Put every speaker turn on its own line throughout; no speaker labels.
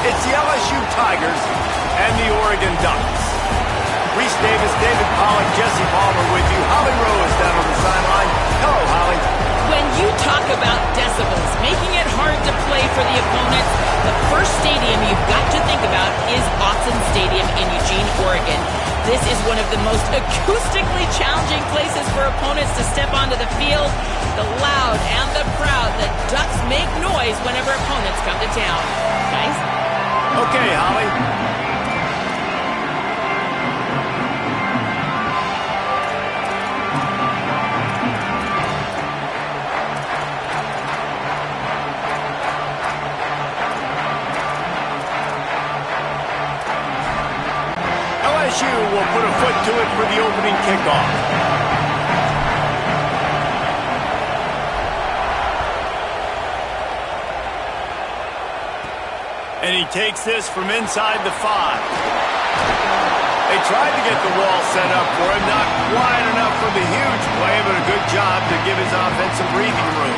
It's the LSU Tigers and the Oregon Ducks. Reese Davis, David Pollack, Jesse Palmer with you. Holly Rowe is down on the sideline. Hello, Holly.
When you talk about decibels, making it hard to play for the opponents, the first stadium you've got to think about is Autzen Stadium in Eugene, Oregon. This is one of the most acoustically challenging places for opponents to step onto the field. The loud and the proud, the Ducks make noise whenever opponents come to town. Guys?
Okay, Holly. LSU will put a foot to it for the opening kickoff. And he takes this from inside the 5. They tried to get the wall set up for him, not quite enough for the huge play, but a good job to give his offense some breathing room.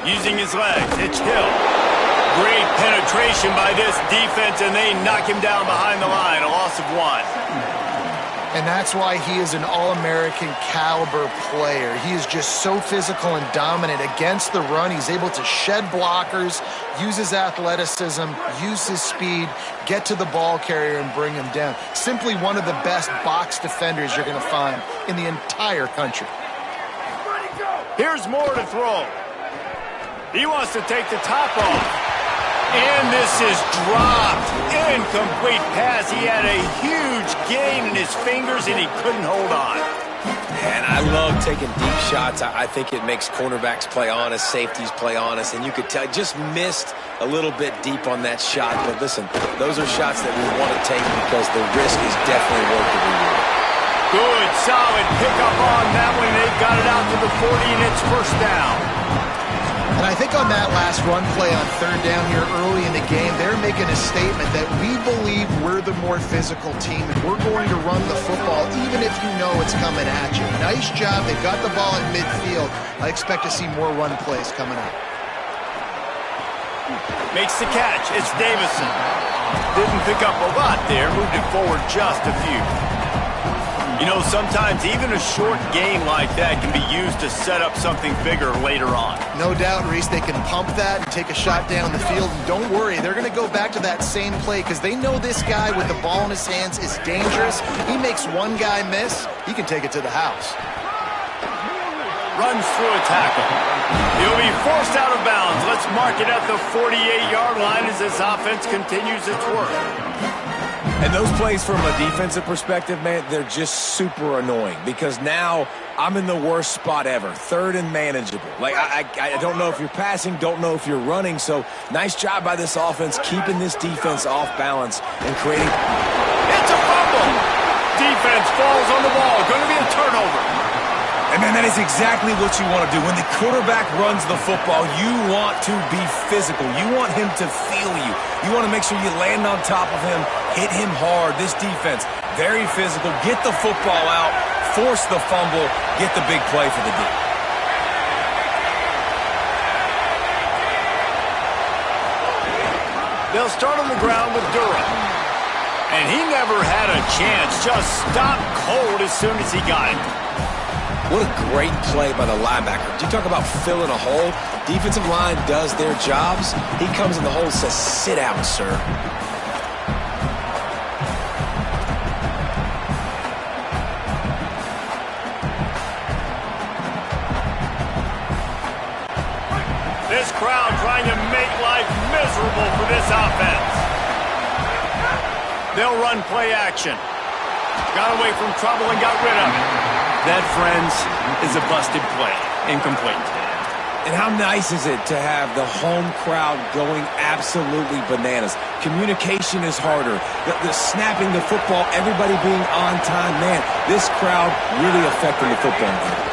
Using his legs, it's Hill. Great penetration by this defense, and they knock him down behind the line, a loss of 1.
And that's why he is an All-American caliber player. He is just so physical and dominant against the run. He's able to shed blockers, use his athleticism, use his speed, get to the ball carrier and bring him down. Simply one of the best box defenders you're going to find in the entire country.
Here's Moore to throw. He wants to take the top off. And this is dropped. Incomplete pass. He had a huge gain in his fingers, and he couldn't hold on.
And I love taking deep shots. I think it makes cornerbacks play honest, safeties play honest, and you could tell just missed a little bit deep on that shot. But listen, those are shots that we want to take because the risk is definitely worth the reward.
Good, solid pickup on that one. They've got it out to the 40, and it's first down.
And I think on that last run play on third down here early in the game, they're making a statement that we believe we're the more physical team and we're going to run the football even if you know it's coming at you. Nice job. They got the ball at midfield. I expect to see more run plays coming up.
Makes the catch. It's Davison. Didn't pick up a lot there. Moved it forward just a few. You know, sometimes even a short game like that can be used to set up something bigger later on.
No doubt, Reese, they can pump that and take a shot down the field. And don't worry, they're going to go back to that same play because they know this guy with the ball in his hands is dangerous. He makes one guy miss, he can take it to the house.
Runs through a tackle. He'll be forced out of bounds. Let's mark it at the 48-yard line as this offense continues its work.
And those plays from a defensive perspective, man, they're just super annoying because now I'm in the worst spot ever, third and manageable. Like, I don't know if you're passing, don't know if you're running, so nice job by this offense keeping this defense off balance and creating...
It's a fumble! Defense falls on the ball. Going to be a turnover.
And, man, that is exactly what you want to do. When the quarterback runs the football, you want to be physical. You want him to feel you. You want to make sure you land on top of him, hit him hard. This defense, very physical. Get the football out, force the fumble, get the big play for the D.
They'll start on the ground with Durham. And he never had a chance. Just stopped cold as soon as he got it.
What a great play by the linebacker. You talk about filling a hole. Defensive line does their jobs. He comes in the hole and says, sit down, sir.
This crowd trying to make life miserable for this offense. They'll run play action. Got away from trouble and got rid of it. That, friends, is a busted play. Incomplete.
And how nice is it to have the home crowd going absolutely bananas? Communication is harder. The snapping the football, everybody being on time. Man, this crowd really affecting the football game.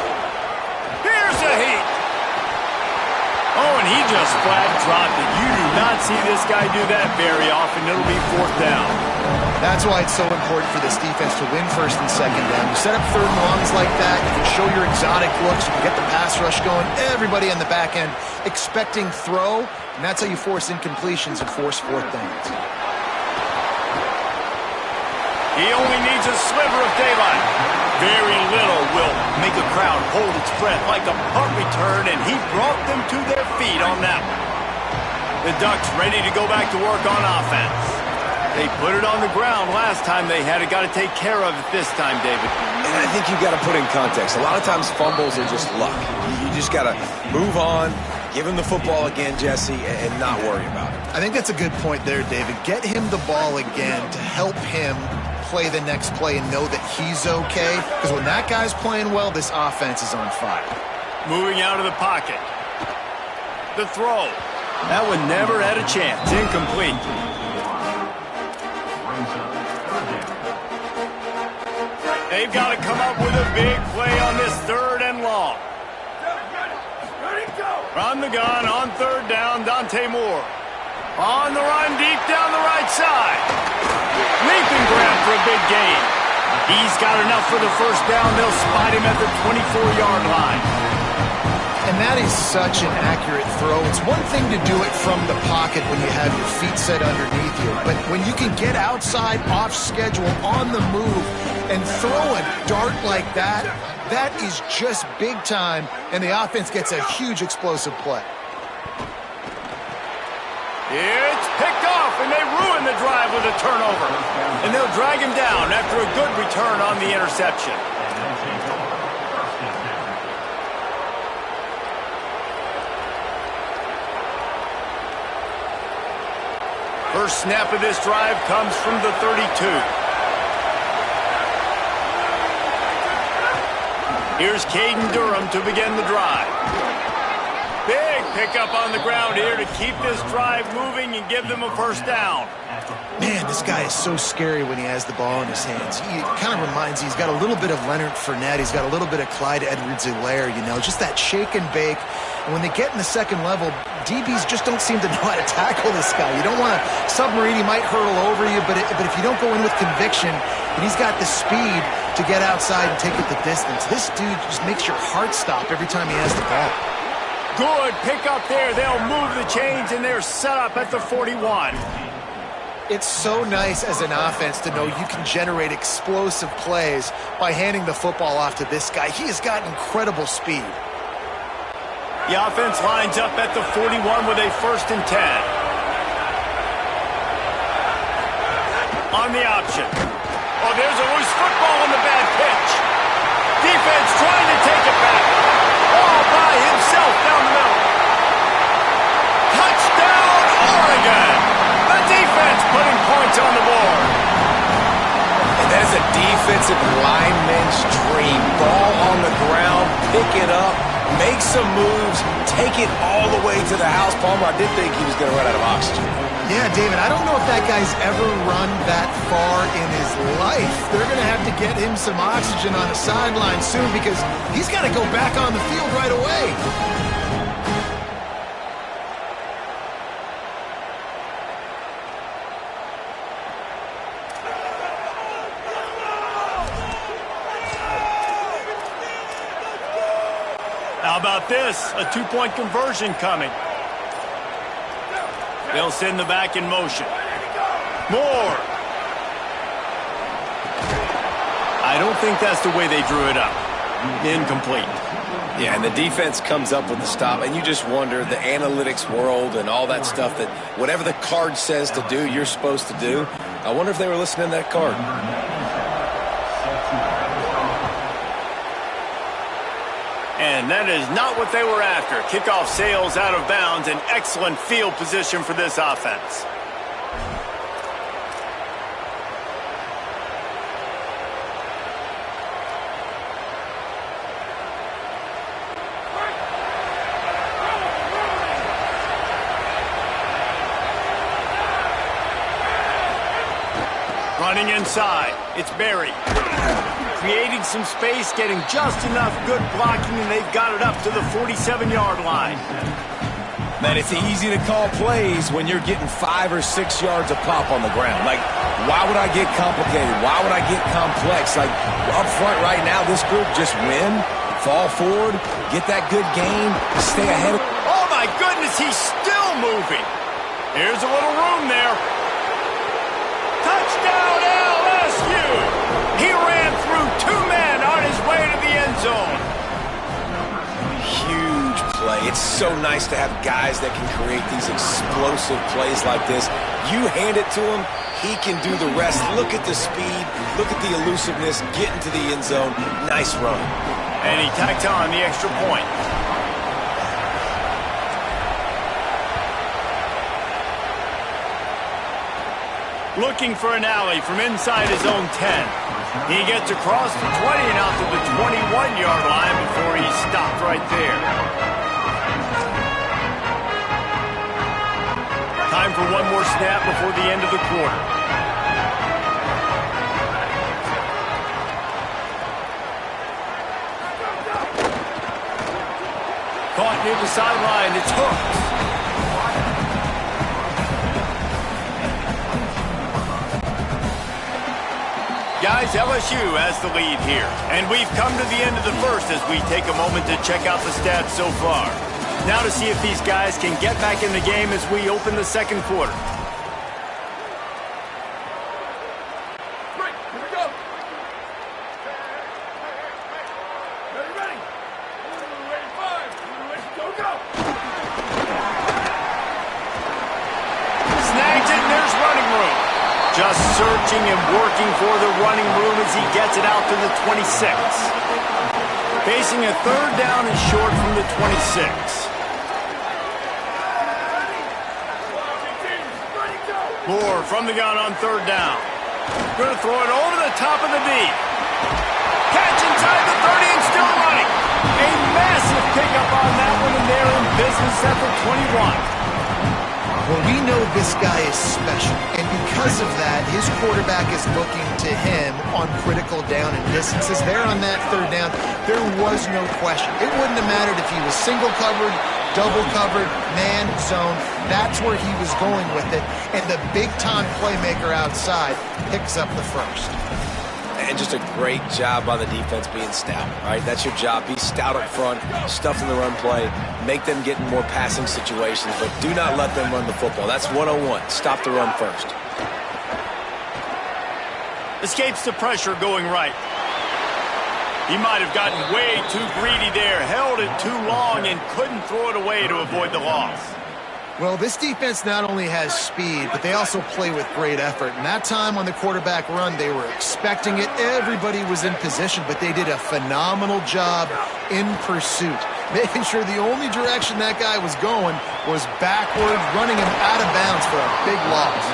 he just flat dropped it. You do not see this guy do that very often. It'll be 4th down.
That's why it's so important for this defense to win 1st and 2nd down. You set up 3rd and longs like that, you can show your exotic looks, you can get the pass rush going, everybody on the back end expecting throw, and that's how you force incompletions and force 4th downs.
He only needs a sliver of daylight. Very little will make a crowd hold its breath like a punt return, and he brought them to their feet on that one. The Ducks ready to go back to work on offense. They put it on the ground last time they had it. Got to take care of it this time, David.
And I think you've got to put in context. A lot of times fumbles are just luck. You just got to move on, give him the football again, Jesse, and not worry about it.
I think that's a good point there, David. Get him the ball again to help him play the next play and know that he's okay. Because when that guy's playing well, this offense is on fire.
Moving out of the pocket. The throw. That one never had a chance. Incomplete. They've got to come up with a big play on this 3rd and long. From the gun on 3rd down, Dante Moore. On the run, deep down the right side. Leap and grab for a big gain. He's got enough for the 1st down. They'll spot him at the 24-yard line.
And that is such an accurate throw. It's one thing to do it from the pocket when you have your feet set underneath you, but when you can get outside, off schedule, on the move, and throw a dart like that, that is just big time, and the offense gets a huge explosive play.
It's picked off, and they ruin the drive with a turnover. And they'll drag him down after a good return on the interception. First snap of this drive comes from the 32. Here's Caden Durham to begin the drive. Big pickup on the ground here to keep this drive moving and give them a 1st down.
Man, this guy is so scary when he has the ball in his hands. He kind of reminds me, he's got a little bit of Leonard Fournette. He's got a little bit of Clyde Edwards-Helaire, you know, just that shake and bake. And when they get in the 2nd level, DBs just don't seem to know how to tackle this guy. You don't want to submarine. He might hurtle over you, but if you don't go in with conviction, and he's got the speed to get outside and take it the distance, this dude just makes your heart stop every time he has the ball.
Good pick up there. They'll move the chains, and they're set up at the 41.
It's so nice as an offense to know you can generate explosive plays by handing the football off to this guy. He has got incredible speed.
The offense lines up at the 41 with a 1st and 10. On the option. Oh, there's a loose football on the bad pitch. Defense trying to take it back. All by himself down the middle. Touchdown, Oregon. The defense putting points on the board.
And that is a defensive lineman's dream. Ball on the ground, pick it up, make some moves, take it all the way to the house. Palmer, I did think he was going to run out of oxygen.
Yeah, David, I don't know if that guy's ever run that far in his life. They're going to have to get him some oxygen on the sideline soon because he's got to go back on the field right away.
How about this? A 2-point conversion coming. They'll send the back in motion. Moore. I don't think that's the way they drew it up. Incomplete.
Yeah, and the defense comes up with the stop, and you just wonder, the analytics world and all that stuff, that whatever the card says to do, you're supposed to do. I wonder if they were listening to that card.
And that is not what they were after. Kickoff sails out of bounds. An excellent field position for this offense. Running inside. It's Barry. Creating some space, getting just enough good blocking, and they've got it up to the 47-yard line.
Man, it's easy to call plays when you're getting 5 or 6 yards a pop on the ground. Like, why would I get complicated? Why would I get complex? Like, up front right now, this group just win, fall forward, get that good gain, stay ahead of...
Oh, my goodness, he's still moving. Here's a little room there. Touchdown, LSU! He ran through 2 men on his way to the end zone.
Huge play. It's so nice to have guys that can create these explosive plays like this. You hand it to him, he can do the rest. Look at the speed, look at the elusiveness, get into the end zone. Nice run.
And he tacked on the extra point. Looking for an alley from inside his own 10. He gets across the 20 and out to the 21-yard line before he stopped right there. Time for one more snap before the end of the quarter. Caught near the sideline. It's hooked. Guys, LSU has the lead here. And we've come to the end of the first as we take a moment to check out the stats so far. Now to see if these guys can get back in the game as we open the second quarter. Snags it, and there's running room. Just searching and working for the running room as he gets it out to the 26. Facing a third down and short from the 26. Moore from the gun on third down. Going to throw it over the top of the deep. Catch inside the 30 and still running. A massive pickup on that one, and they're in business at the 21.
Well, we know this guy is special, and because of that, his quarterback is looking to him on critical down and distances. There on that third down, there was no question. It wouldn't have mattered if he was single covered, double covered, man, zone. That's where he was going with it, and the big-time playmaker outside picks up the first.
And just a great job by the defense being stout, right? That's your job. Be stout up front, stuff in the run play, make them get in more passing situations, but do not let them run the football. That's 101. Stop the run first.
Escapes the pressure going right. He might have gotten way too greedy there, held it too long, and couldn't throw it away to avoid the loss.
Well, this defense not only has speed, but they also play with great effort. And that time on the quarterback run, they were expecting it. Everybody was in position, but they did a phenomenal job in pursuit, making sure the only direction that guy was going was backward, running him out of bounds for a big loss.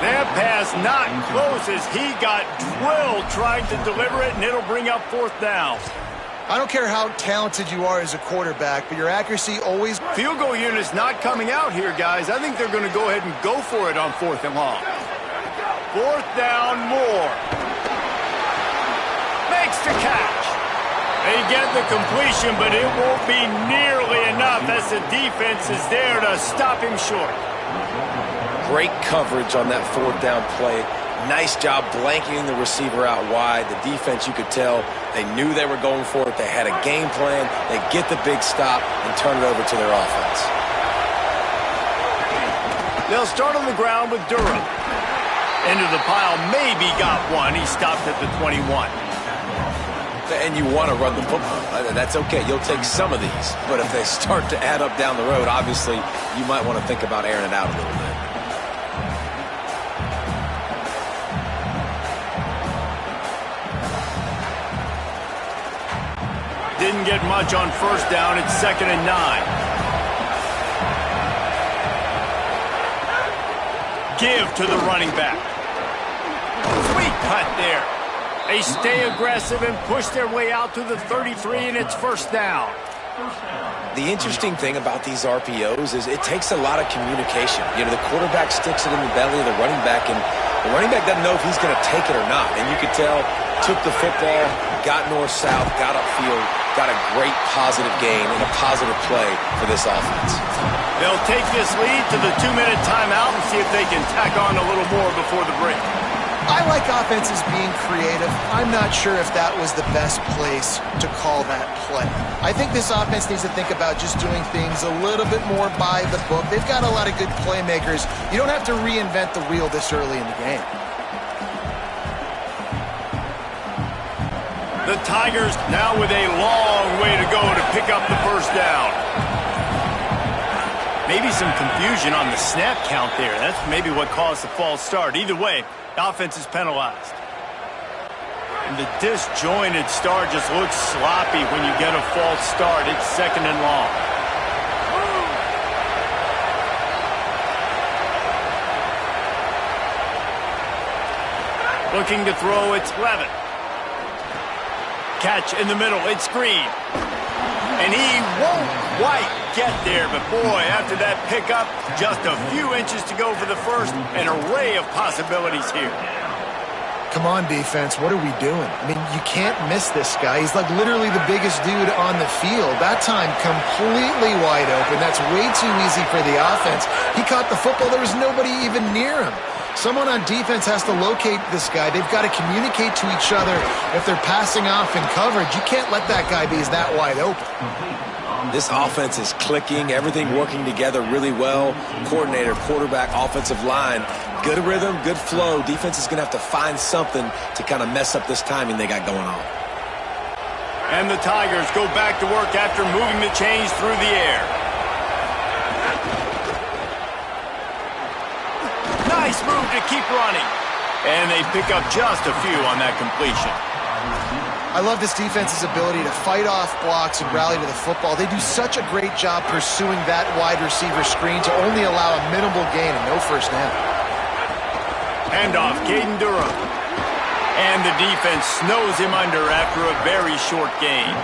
That pass not close as he got drilled trying to deliver it, and it'll bring up fourth down.
I don't care how talented you are as a quarterback, but your accuracy always...
Field goal unit's not coming out here, guys. I think they're going to go ahead and go for it on fourth and long. Fourth down, Moore. Makes the catch. They get the completion, but it won't be nearly enough as the defense is there to stop him short.
Great coverage on that fourth down play. Nice job blanketing the receiver out wide. The defense, you could tell, they knew they were going for it. They had a game plan. They get the big stop and turn it over to their offense.
They'll start on the ground with Durham. Into the pile, maybe got one. He stopped at the 21.
And you want to run the football. That's okay. You'll take some of these. But if they start to add up down the road, obviously, you might want to think about airing it out a little bit.
Didn't get much on first down. It's 2nd and 9. Give to the running back. Sweet cut there. They stay aggressive and push their way out to the 33, and it's first down.
The interesting thing about these RPOs is it takes a lot of communication. You know, the quarterback sticks it in the belly of the running back, and the running back doesn't know if he's going to take it or not. And you could tell, took the football, got north-south, got upfield, got a great positive gain and a positive play for this offense.
They'll take this lead to the 2-minute timeout and see if they can tack on a little more before the break.
I like offenses being creative. I'm not sure if that was the best place to call that play. I think this offense needs to think about just doing things a little bit more by the book. They've got a lot of good playmakers. You don't have to reinvent the wheel this early in the game.
The Tigers now with a long way to go to pick up the first down. Maybe some confusion on the snap count there. That's maybe what caused the false start. Either way, the offense is penalized. And the disjointed start just looks sloppy when you get a false start. It's 2nd and long. Looking to throw, it's Levitt. Catch in the middle, it's Green. And he won't quite get there, but boy, after that pickup, just a few inches to go for the first. An array of possibilities here.
Come on, defense. What are we doing? I mean, you can't miss this guy. He's like literally the biggest dude on the field. That time, completely wide open. That's way too easy for the offense. He caught the football. There was nobody even near him. Someone on defense has to locate this guy. They've got to communicate to each other if they're passing off in coverage. You can't let that guy be that wide open.
This offense is clicking, everything working together really well. Coordinator, quarterback, offensive line, good rhythm, good flow. Defense is going to have to find something to kind of mess up this timing they got going on.
And the Tigers go back to work after moving the chains through the air. Nice move to keep running. And they pick up just a few on that completion.
I love this defense's ability to fight off blocks and rally to the football. They do such a great job pursuing that wide receiver screen to only allow a minimal gain and no first down.
Handoff, Caden Durham. And the defense snows him under after a very short gain.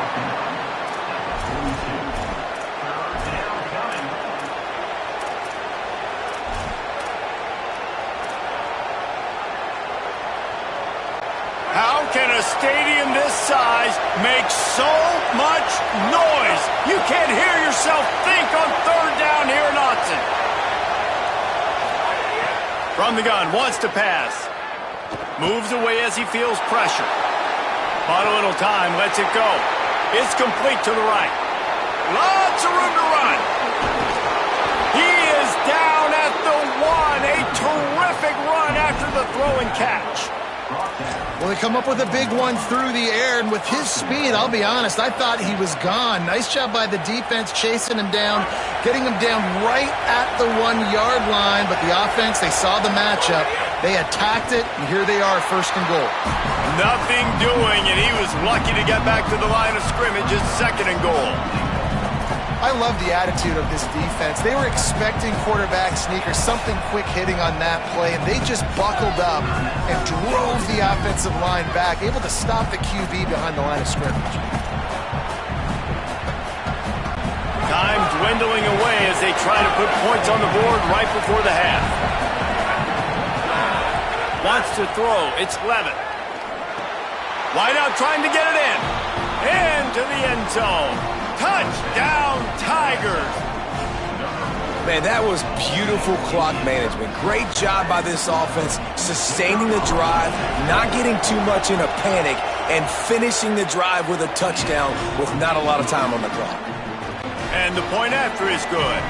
How can a stadium this size make so much noise? You can't hear yourself think on 3rd down here in Autzen. From the gun, wants to pass. Moves away as he feels pressure. Bought a little time, lets it go. It's complete to the right. Lots of room to run. He is down at the 1. A terrific run after the throw and catch.
Well, they come up with a big one through the air, and with his speed, I'll be honest, I thought he was gone. Nice job by the defense chasing him down, getting him down right at the 1-yard line, but the offense, they saw the matchup, they attacked it, and here they are, 1st and goal.
Nothing doing, and he was lucky to get back to the line of scrimmage. It's 2nd and goal.
I love the attitude of this defense. They were expecting quarterback sneakers, something quick hitting on that play, and they just buckled up and drove the offensive line back, able to stop the QB behind the line of scrimmage.
Time dwindling away as they try to put points on the board right before the half. Wants to throw. It's Levitt. Wide out trying to get it in. Into the end zone. Touchdown, Tigers!
Man, that was beautiful clock management. Great job by this offense, sustaining the drive, not getting too much in a panic, and finishing the drive with a touchdown with not a lot of time on the clock.
And the point after is good.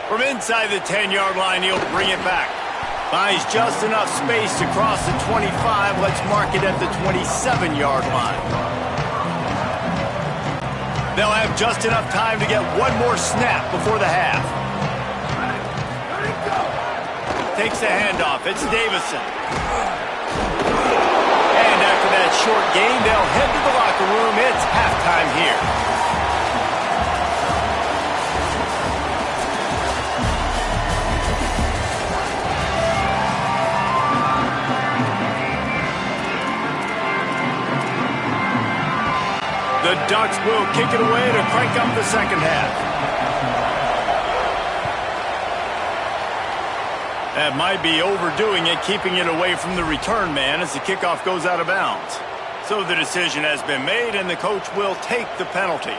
From inside the 10-yard line, he'll bring it back. Buys just enough space to cross the 25. Let's mark it at the 27-yard line. They'll have just enough time to get one more snap before the half. Takes the handoff. It's Davison. And after that short gain, they'll head to the locker room. It's halftime here. The Ducks will kick it away to crank up the second half. That might be overdoing it, keeping it away from the return man as the kickoff goes out of bounds. So the decision has been made, and the coach will take the penalty.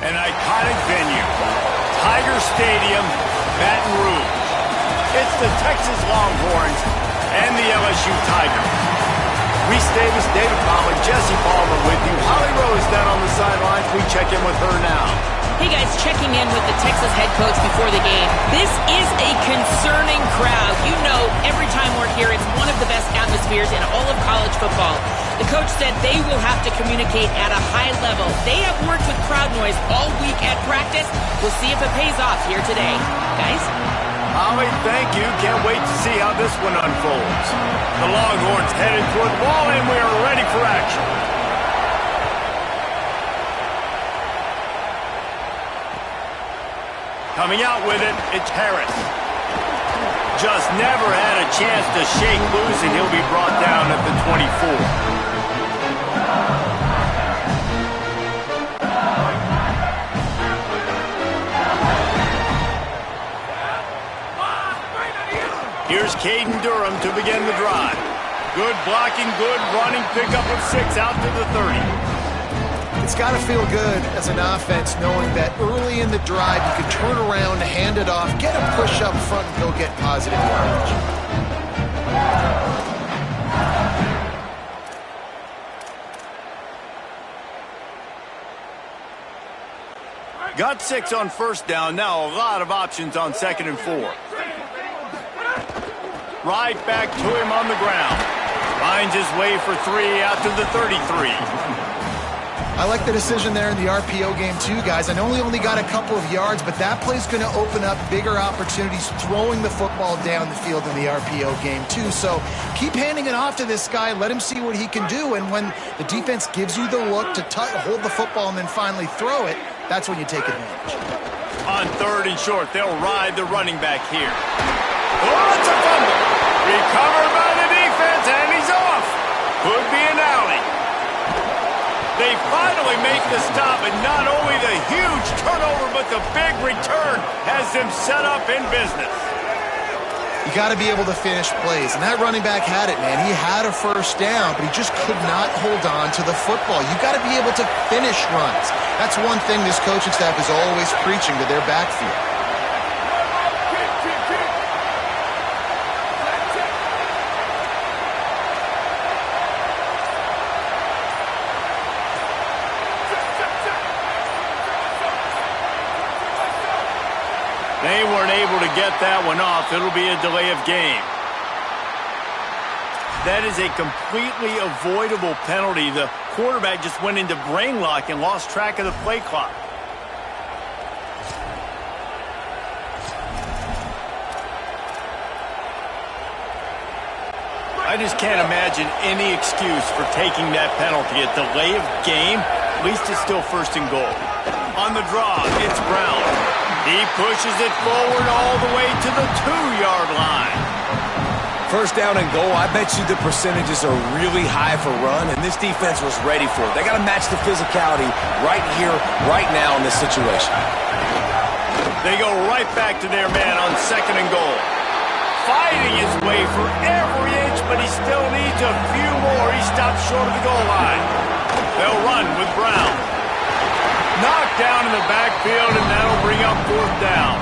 An iconic venue, Tiger Stadium, Baton Rouge. It's the Texas Longhorns and the LSU Tigers. Reese Davis, David Conley, Jesse Palmer with you. Holly Rose down on the sidelines. We check in with her now.
Hey guys, checking in with the Texas head coach before the game. This is a concerning crowd. You know, every time we're here, it's one of the best atmospheres in all of college football. The coach said they will have to communicate at a high level. They have worked with crowd noise all week at practice. We'll see if it pays off here today. Guys?
Holly, thank you. Can't wait to see how this one unfolds. The Longhorns headed toward the ball, and we are ready for action. Coming out with it, it's Harris. Just never had a chance to shake loose, and he'll be brought down at the 24. Here's Caden Durham to begin the drive. Good blocking, good running, pickup of 6 out to the 30.
It's got to feel good as an offense knowing that early in the drive you can turn around, hand it off, get a push up front, and go get positive yardage.
Got 6 on first down. Now a lot of options on 2nd and 4. Right back to him on the ground. Finds his way for 3 out to the 33.
I like the decision there in the RPO game too, guys. I know he only got a couple of yards, but that play's going to open up bigger opportunities throwing the football down the field in the RPO game too. So keep handing it off to this guy. Let him see what he can do. And when the defense gives you the look to hold the football and then finally throw it, that's when you take advantage.
On 3rd and short, they'll ride the running back here. Oh, it's a fumble. Recovered by the defense, and he's off. Could be an alley. They finally make the stop, and not only the huge turnover, but the big return has them set up in business.
You got to be able to finish plays, and that running back had it, man. He had a first down, but he just could not hold on to the football. You got to be able to finish runs. That's one thing this coaching staff is always preaching to their backfield.
They weren't able to get that one off. It'll be a delay of game. That is a completely avoidable penalty. The quarterback just went into brain lock and lost track of the play clock. I just can't imagine any excuse for taking that penalty. A delay of game, at least it's still 1st and goal. On the draw, it's Brown. He pushes it forward all the way to the 2-yard line.
1st down and goal, I bet you the percentages are really high for run, and this defense was ready for it. They got to match the physicality right here, right now in this situation.
They go right back to their man on 2nd and goal. Fighting his way for every inch, but he still needs a few more. He stops short of the goal line. They'll run with Brown. Knocked down in the backfield, and that'll bring up 4th down.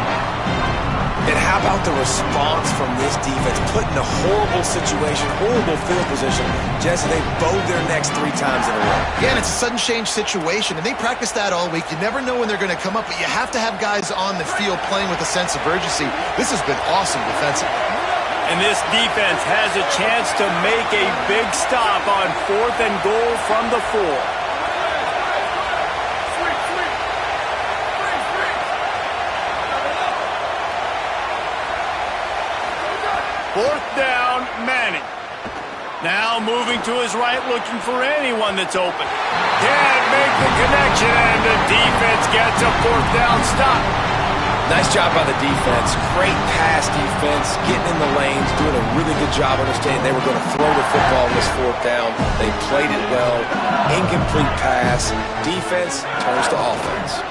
And how about the response from this defense? Put in a horrible situation, horrible field position, just as they bowed their necks 3 times in a row.
Yeah, and it's a sudden change situation, and they practice that all week. You never know when they're going to come up, but you have to have guys on the field playing with a sense of urgency. This has been awesome defensively.
And this defense has a chance to make a big stop on 4th and goal from the 4. Fourth down, Manning. Now moving to his right, looking for anyone that's open. Can't make the connection, and the defense gets a 4th down stop.
Nice job by the defense. Great pass defense, getting in the lanes, doing a really good job understanding they were going to throw the football on this 4th down. They played it well. Incomplete pass. Defense turns to offense.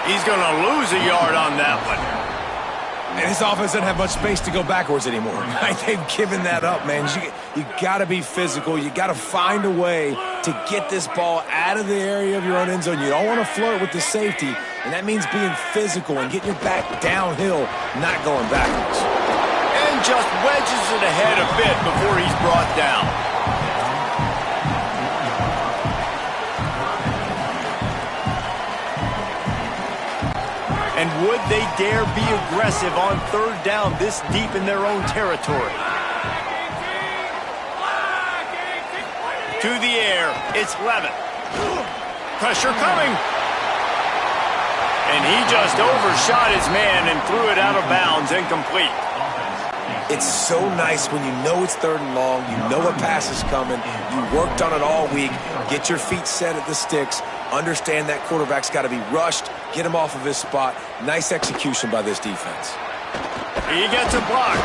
He's going to lose a yard on that one.
And his offense doesn't have much space to go backwards anymore. They've given that up, man. You got to be physical. You got to find a way to get this ball out of the area of your own end zone. You don't want to flirt with the safety, and that means being physical and getting your back downhill, not going backwards.
And just wedges it ahead a bit before he's brought down. And would they dare be aggressive on 3rd down this deep in their own territory? To the air, it's Levitt. Pressure coming. And he just overshot his man and threw it out of bounds, incomplete.
It's so nice when you know it's 3rd and long, you know a pass is coming, you worked on it all week, get your feet set at the sticks, understand that quarterback's got to be rushed, get him off of his spot. Nice execution by this defense.
He gets a block.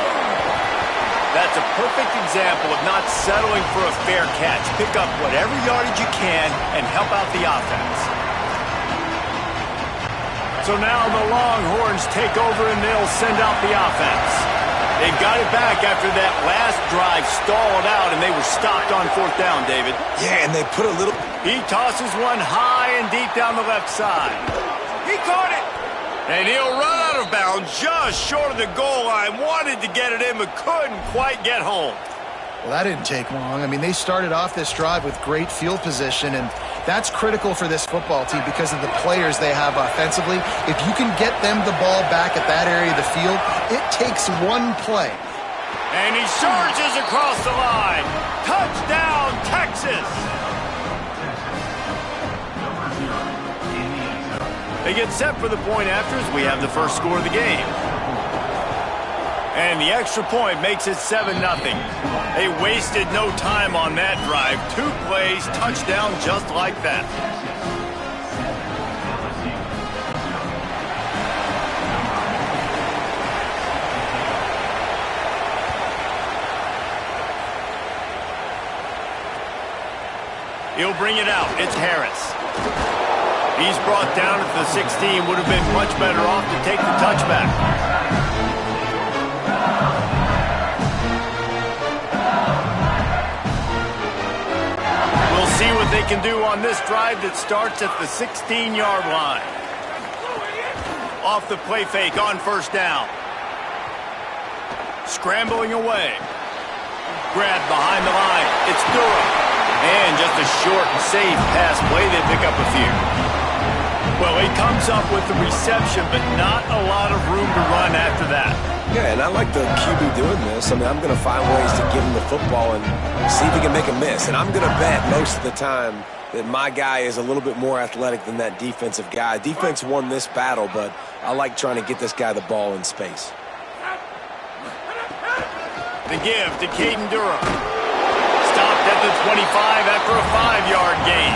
That's a perfect example of not settling for a fair catch. Pick up whatever yardage you can and help out the offense. So now the Longhorns take over and they'll send out the offense. They've got it back after that last drive stalled out, and they were stopped on 4th down, David.
Yeah, and they put a little...
He tosses one high and deep down the left side. He caught it! And he'll run out of bounds just short of the goal line. Wanted to get it in, but couldn't quite get home.
Well, that didn't take long. I mean, they started off this drive with great field position, and that's critical for this football team because of the players they have offensively. If you can get them the ball back at that area of the field, it takes one play.
And he surges across the line. Touchdown, Texas! They get set for the point after as we have the first score of the game. And the extra point makes it 7-0. They wasted no time on that drive. 2 plays, touchdown just like that. He'll bring it out. It's Harris. He's brought down at the 16. Would have been much better off to take the touchback. We'll see what they can do on this drive that starts at the 16-yard line. Off the play fake on 1st down. Scrambling away. Grabbed behind the line. It's Durham. And just a short and safe pass play. They pick up a few. Well, he comes up with the reception, but not a lot of room to run after that.
Yeah, and I like the QB doing this. I mean, I'm going to find ways to give him the football and see if he can make a miss. And I'm going to bet most of the time that my guy is a little bit more athletic than that defensive guy. Defense won this battle, but I like trying to get this guy the ball in space.
The give to Caden Durham. Stopped at the 25 after a 5-yard gain.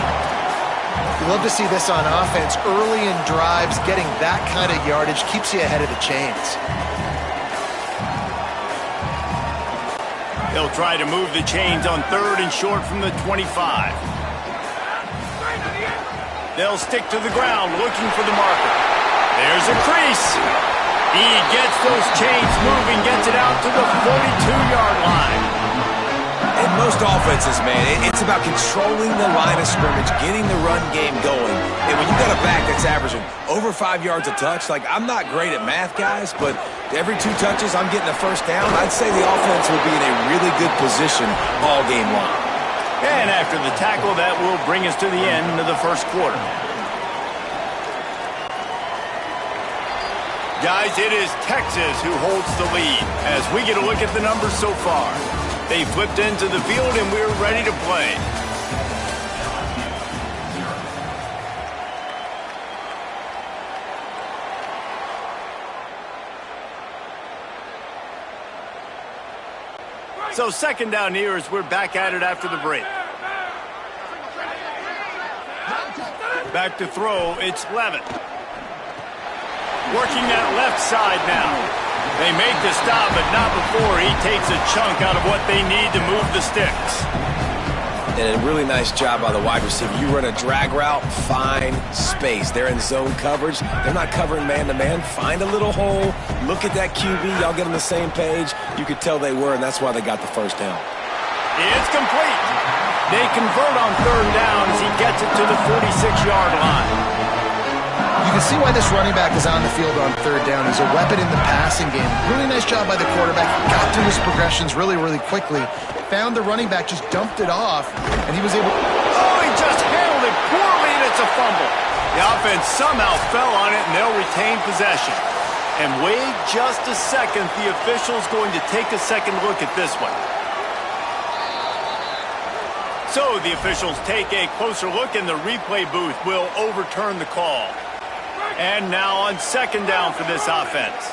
You love to see this on offense. Early in drives, getting that kind of yardage keeps you ahead of the chains.
They'll try to move the chains on 3rd and short from the 25. They'll stick to the ground looking for the marker. There's a crease. He gets those chains moving, gets it out to the 42-yard line.
In most offenses, man, it's about controlling the line of scrimmage, getting the run game going. And when you got a back that's averaging over 5 yards a touch, like, I'm not great at math, guys, but every 2 touches I'm getting a first down, I'd say the offense will be in a really good position all game long.
And after the tackle, that will bring us to the end of the first quarter. Guys, it is Texas who holds the lead as we get a look at the numbers so far. They flipped into the field and we're ready to play. So second down here as we're back at it after the break. Back to throw, it's Levin. Working that left side now. They make the stop, but not before he takes a chunk out of what they need to move the sticks.
And a really nice job by the wide receiver. You run a drag route, find space. They're in zone coverage. They're not covering man-to-man. Find a little hole. Look at that QB. Y'all get on the same page. You could tell they were, and that's why they got the first down.
It's complete. They convert on third down as he gets it to the 46-yard line.
You can see why this running back is on the field on third down. He's a weapon in the passing game. Really nice job by the quarterback. Got through his progressions really, really quickly. Found the running back, just dumped it off, and he was able...
Oh, he just handled it poorly, and it's a fumble. The offense somehow fell on it, and they'll retain possession. And wait just a second. The official's going to take a second look at this one. So the officials take a closer look, and the replay booth will overturn the call. And now on second down for this offense.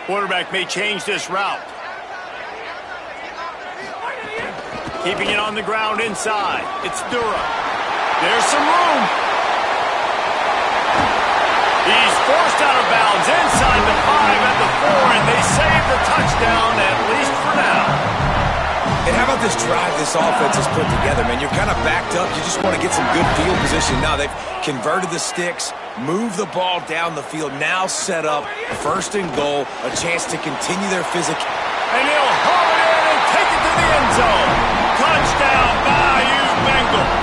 Quarterback may change this route. Keeping it on the ground inside. It's Dura. There's some room. He's forced out of bounds inside the 5 at the 4, and they save the touchdown, at least for now.
And how about this drive this offense has put together, man? You're kind of backed up. You just want to get some good field position. Now they've converted the sticks, moved the ball down the field, now set up first and goal, a chance to continue their physical.
And he'll haul it in and take it to the end zone. Touchdown, Bayou Bengals.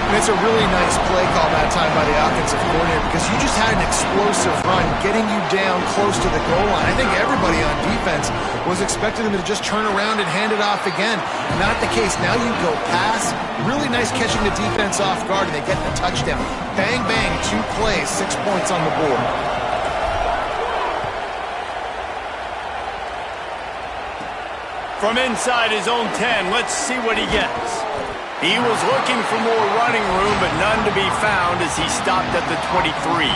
And it's a really nice play call that time by the offensive coordinator because you just had an explosive run getting you down close to the goal line. I think everybody on defense was expecting them to just turn around and hand it off again. Not the case. Now you go pass. Really nice catching the defense off guard, and they get the touchdown. Bang, bang, 2 plays, 6 points on the board.
From inside his own 10, let's see what he gets. He was looking for more running room, but none to be found as he stopped at the 23.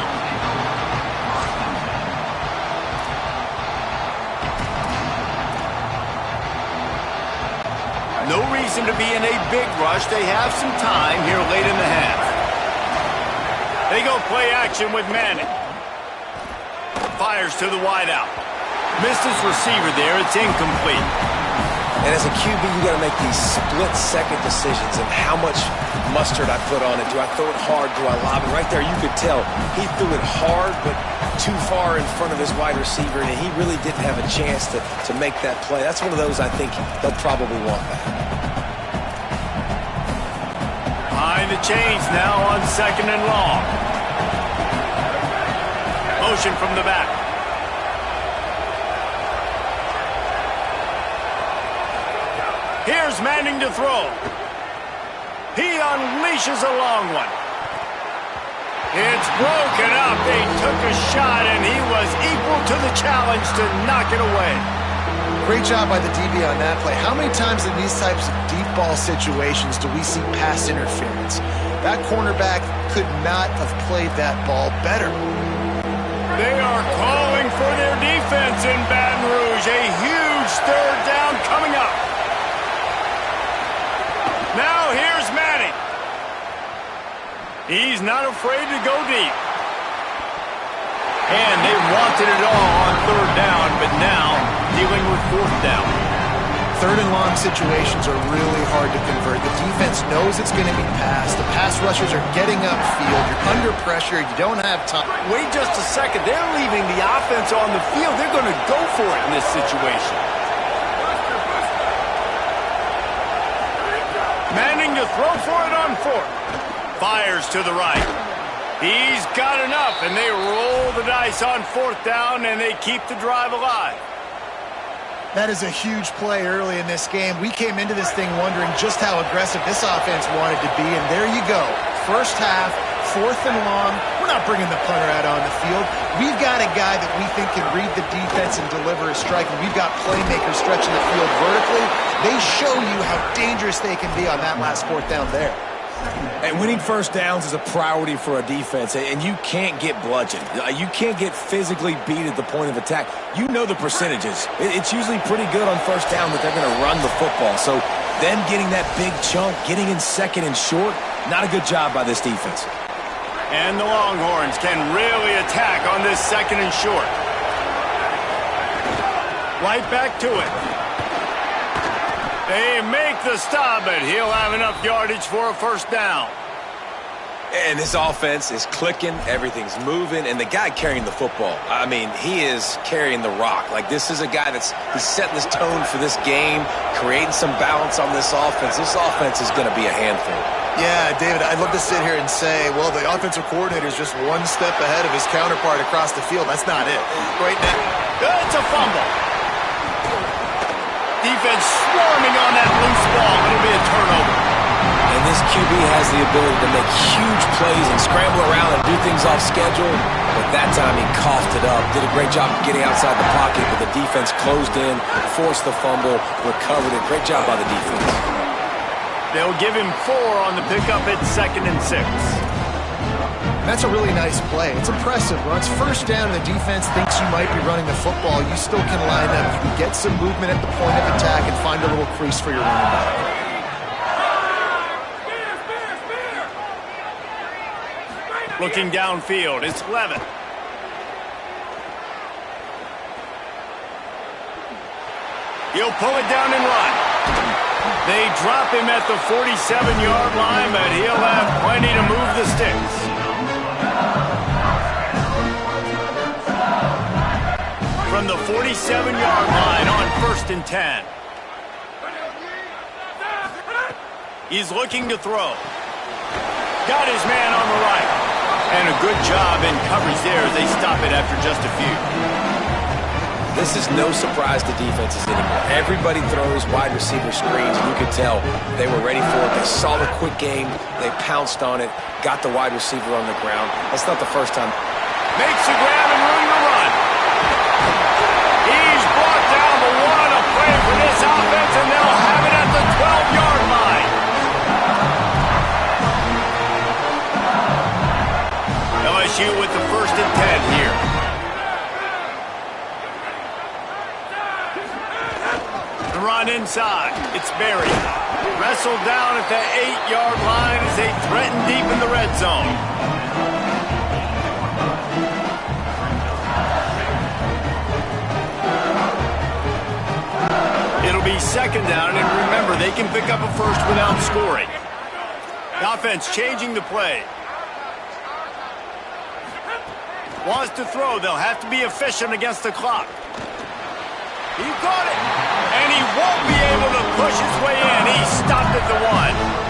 No reason to be in a big rush. They have some time here late in the half. They go play action with Manning. Fires to the wideout. Missed his receiver there. It's incomplete.
And as a QB, you got to make these split-second decisions and how much mustard I put on it. Do I throw it hard? Do I lob it? Right there, you could tell he threw it hard, but too far in front of his wide receiver, and he really didn't have a chance to make that play. That's one of those I think they'll probably want back.
Behind the chains now on second and long. Motion from the back. Here's Manning to throw. He unleashes a long one. It's broken up. They took a shot, and he was equal to the challenge to knock it away.
Great job by the DB on that play. How many times in these types of deep ball situations do we see pass interference? That cornerback could not have played that ball better.
They are calling for their defense in Baton Rouge. A huge third down coming up. Now here's Manning. He's not afraid to go deep. And they wanted it all on third down, but now dealing with fourth down.
Third and long situations are really hard to convert. The defense knows it's going to be passed. The pass rushers are getting upfield. You're under pressure. You don't have time.
Wait just a second. They're leaving the offense on the field. They're going to go for it in this situation. Manning to throw for it on fourth. Fires to the right. He's got enough, and they roll the dice on fourth down, and they keep the drive alive.
That is a huge play early in this game. We came into this thing wondering just how aggressive this offense wanted to be, and there you go. First half, fourth and long. We're not bringing the punter out on the field. We've got a guy that we think can read the defense and deliver a strike, and we've got playmakers stretching the field vertically. They show you how dangerous they can be on that last fourth down there.
And winning first downs is a priority for a defense, and you can't get bludgeoned. You can't get physically beat at the point of attack. You know the percentages. It's usually pretty good on first down that they're going to run the football. So them getting that big chunk, getting in second and short, not a good job by this defense.
And the Longhorns can really attack on this second and short. Right back to it. They make the stop, but he'll have enough yardage for a first down.
And this offense is clicking, everything's moving, and the guy carrying the football, I mean, he is carrying the rock. Like, this is a guy he's setting this tone for this game, creating some balance on this offense. This offense is going to be a handful.
Yeah, David, I'd love to sit here and say, well, the offensive coordinator is just one step ahead of his counterpart across the field. That's not it. Right now,
it's a fumble. Defense swarming on that loose ball. It'll be a turnover.
And this QB has the ability to make huge plays and scramble around and do things off schedule. But that time he coughed it up. Did a great job getting outside the pocket, but the defense closed in, forced the fumble, recovered it. Great job by the defense.
They'll give him 4 on the pickup at 2nd and 6.
That's a really nice play. It's impressive. When it's first down and the defense thinks you might be running the football, you still can line up. You can get some movement at the point of attack and find a little crease for your running back.
Looking downfield, it's Levitt. He'll pull it down and run. They drop him at the 47-yard line, but he'll have plenty to move the sticks. From the 47-yard line on 1st and 10. He's looking to throw. Got his man on the right. And a good job in coverage there as they stop it after just a few.
This is no surprise to defenses anymore. Everybody throws wide receiver screens, and you could tell they were ready for it. They saw the quick game. They pounced on it, got the wide receiver on the ground. That's not the first time.
Makes the grab and room to run. He's brought down the one, a play for this offense, and they'll have it at the 12-yard line. LSU with the 1st and 10 here. The run inside. It's Berry. Wrestled down at the 8-yard line as they threaten deep in the red zone. It'll be 2nd down, and remember, they can pick up a first without scoring. The offense changing the play. Wants to throw. They'll have to be efficient against the clock. He got it. And he won't be able to push his way in. He stopped at the 1.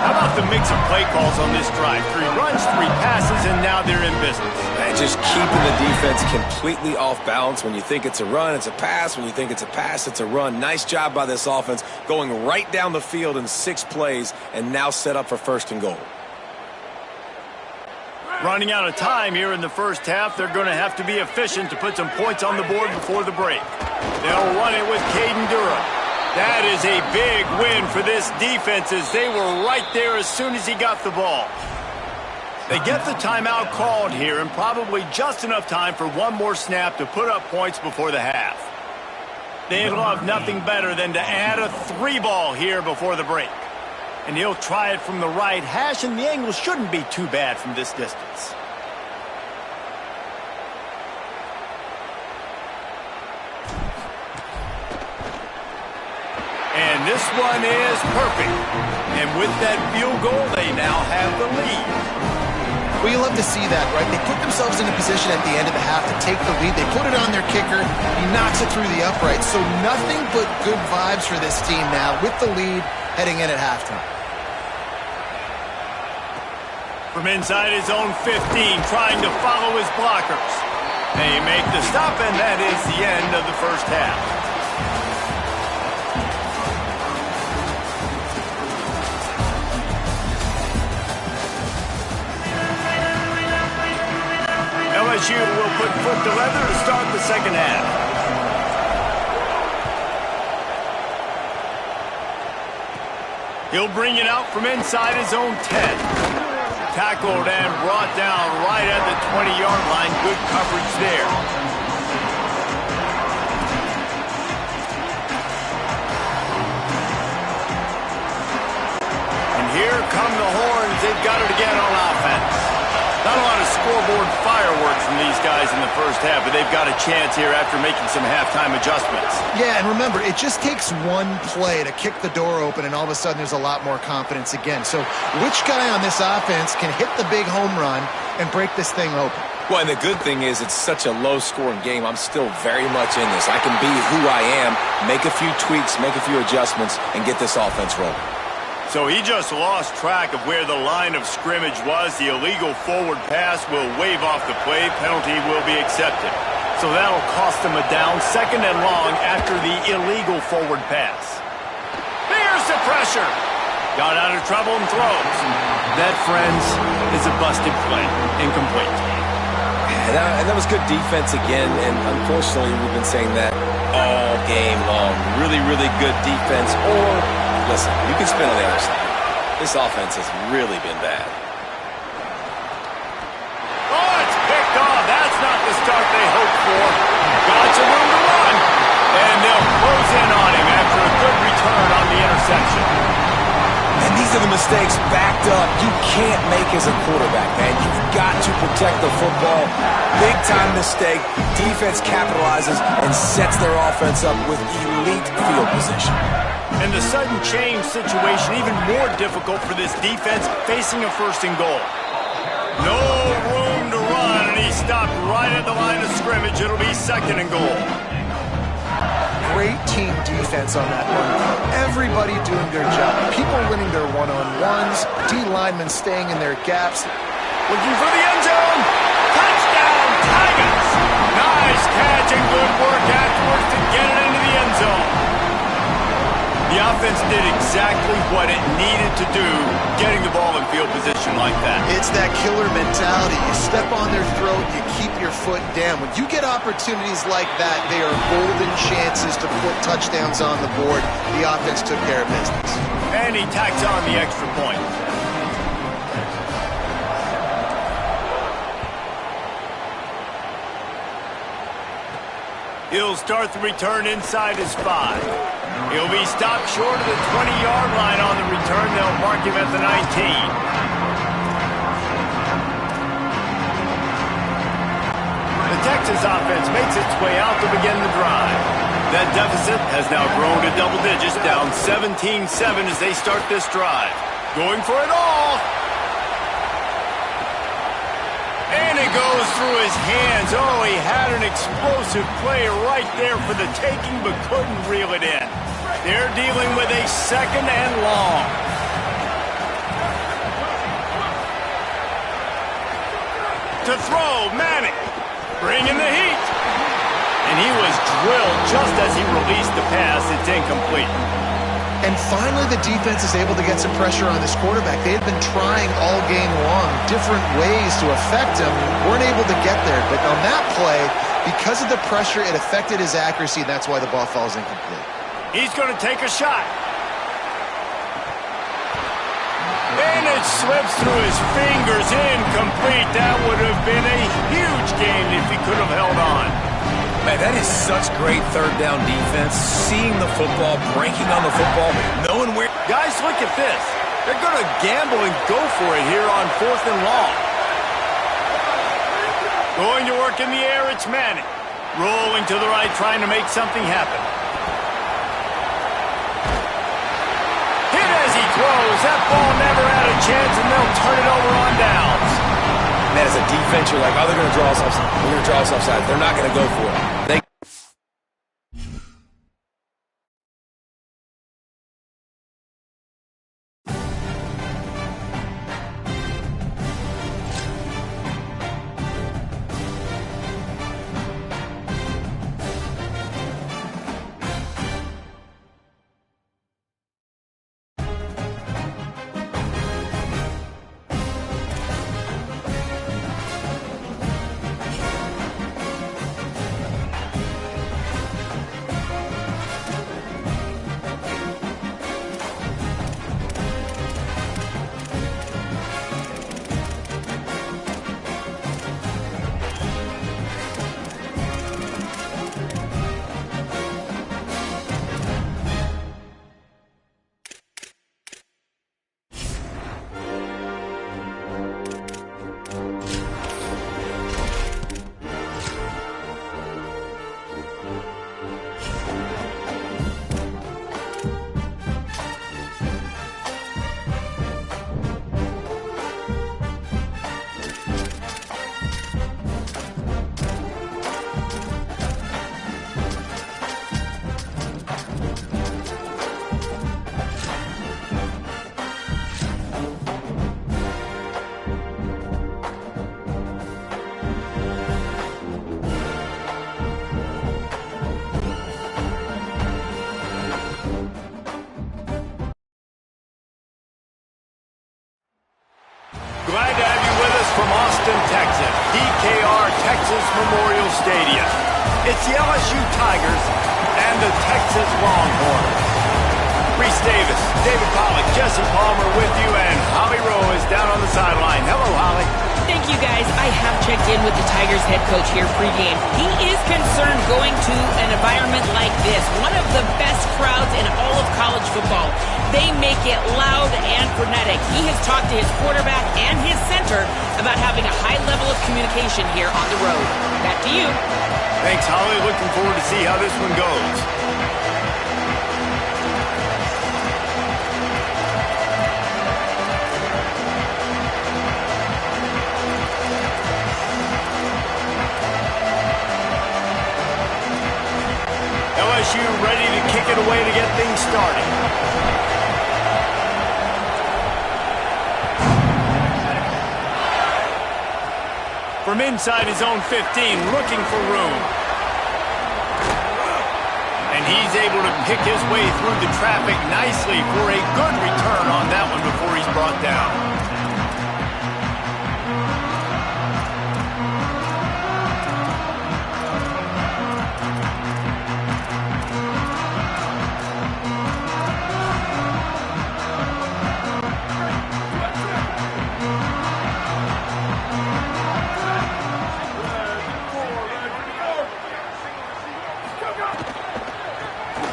How about the mix of play calls on this drive? 3 runs, 3 passes, and now they're in business.
And just keeping the defense completely off balance. When you think it's a run, it's a pass. When you think it's a pass, it's a run. Nice job by this offense going right down the field in 6 plays and now set up for 1st and goal.
Running out of time here in the first half. They're going to have to be efficient to put some points on the board before the break. They'll run it with Caden Durham. That is a big win for this defense as they were right there as soon as he got the ball. They get the timeout called here and probably just enough time for one more snap to put up points before the half. They'd love nothing better than to add a 3-ball here before the break. And he'll try it from the right hash, and the angle shouldn't be too bad from this distance. And this one is perfect. And with that field goal, they now have the lead.
Well, you love to see that, right? They put themselves in a position at the end of the half to take the lead. They put it on their kicker. He knocks it through the uprights. So nothing but good vibes for this team now with the lead heading in at halftime.
From inside his own 15, trying to follow his blockers. They make the stop, and that is the end of the first half. LSU will put foot to leather to start the second half. He'll bring it out from inside his own 10. Tackled and brought down right at the 20-yard line. Good coverage there. And here come the horns. They've got it again on offense. Not a lot of scoreboard fireworks from these guys in the first half, but they've got a chance here after making some halftime adjustments.
Yeah, and remember, it just takes one play to kick the door open, and all of a sudden there's a lot more confidence again. So which guy on this offense can hit the big home run and break this thing open?
Well, and the good thing is it's such a low-scoring game. I'm still very much in this. I can be who I am, make a few tweaks, make a few adjustments, and get this offense rolling.
So he just lost track of where the line of scrimmage was. The illegal forward pass will wave off the play. Penalty will be accepted. So that'll cost him a down, second and long after the illegal forward pass. There's the pressure. Got out of trouble and throws. That, friends, is a busted play. Incomplete.
And that was good defense again, and unfortunately we've been saying that all game long. Really, really good defense. Or, listen, you can spin on the other side. This offense has really been bad.
Oh, it's picked off. That's not the start they hoped for. Got some room to run. And they'll close in on him after a good return on the interception.
And these are the mistakes backed up you can't make as a quarterback, man. You've got to protect the football. Big-time mistake. Defense capitalizes and sets their offense up with elite field position.
And the sudden change situation even more difficult for this defense facing a first and goal. No room to run, and he stopped right at the line of scrimmage. It'll be second and goal.
Great team defense on that one. Everybody doing their job. People winning their one-on-ones. D linemen staying in their gaps.
Looking for the end zone. Touchdown, Tigers! Nice catch and good work afterwards to get it into the end zone. The offense did exactly what it needed to do, getting the ball in field position like that.
It's that killer mentality. You step on their throat, you keep your foot down. When you get opportunities like that, they are golden chances to put touchdowns on the board. The offense took care of business.
And he tacks on the extra point. He'll start the return inside his 5. He'll be stopped short of the 20-yard line on the return. They'll mark him at the 19. The Texas offense makes its way out to begin the drive. That deficit has now grown to double digits, down 17-7 as they start this drive. Going for it all. And it goes through his hands. Oh, he had an explosive play right there for the taking, but couldn't reel it in. They're dealing with a second and long. To throw, Manning. Bringing the heat. And he was drilled just as he released the pass. It's incomplete.
And finally, the defense is able to get some pressure on this quarterback. They had been trying all game long different ways to affect him. Weren't able to get there. But on that play, because of the pressure, it affected his accuracy. That's why the ball falls incomplete.
He's going to take a shot. And it slips through his fingers. Incomplete. That would have been a huge gain if he could have held on.
Man, that is such great third down defense. Seeing the football, breaking on the football, knowing where...
Guys, look at this. They're going to gamble and go for it here on 4th and long. Going to work in the air, it's Manning. Rolling to the right, trying to make something happen. throws. That ball never had a chance, and they'll turn it over on downs.
And as a defense, you're like, oh, they're going to draw us offside. They're going to draw us offside. They're not going to go for it.
Glad to have you with us from Austin, Texas, DKR Texas Memorial Stadium. It's the LSU Tigers and the Texas Longhorns. Reese Davis, David Pollock, Jesse Palmer with you, and Holly Rowe is down on the sideline. Hello, Holly.
Thank you, guys. I have checked in with the Tigers head coach here pregame. He is concerned going to an environment like this, one of the best crowds in all of college football. They make it loud and frenetic. He has talked to his quarterback and his center about having a high level of communication here on the road. Back to you.
Thanks, Holly. Looking forward to see how this one goes. LSU ready to kick it away to get things started. From inside his own 15, looking for room. And he's able to pick his way through the traffic nicely for a good return on that one before he's brought down.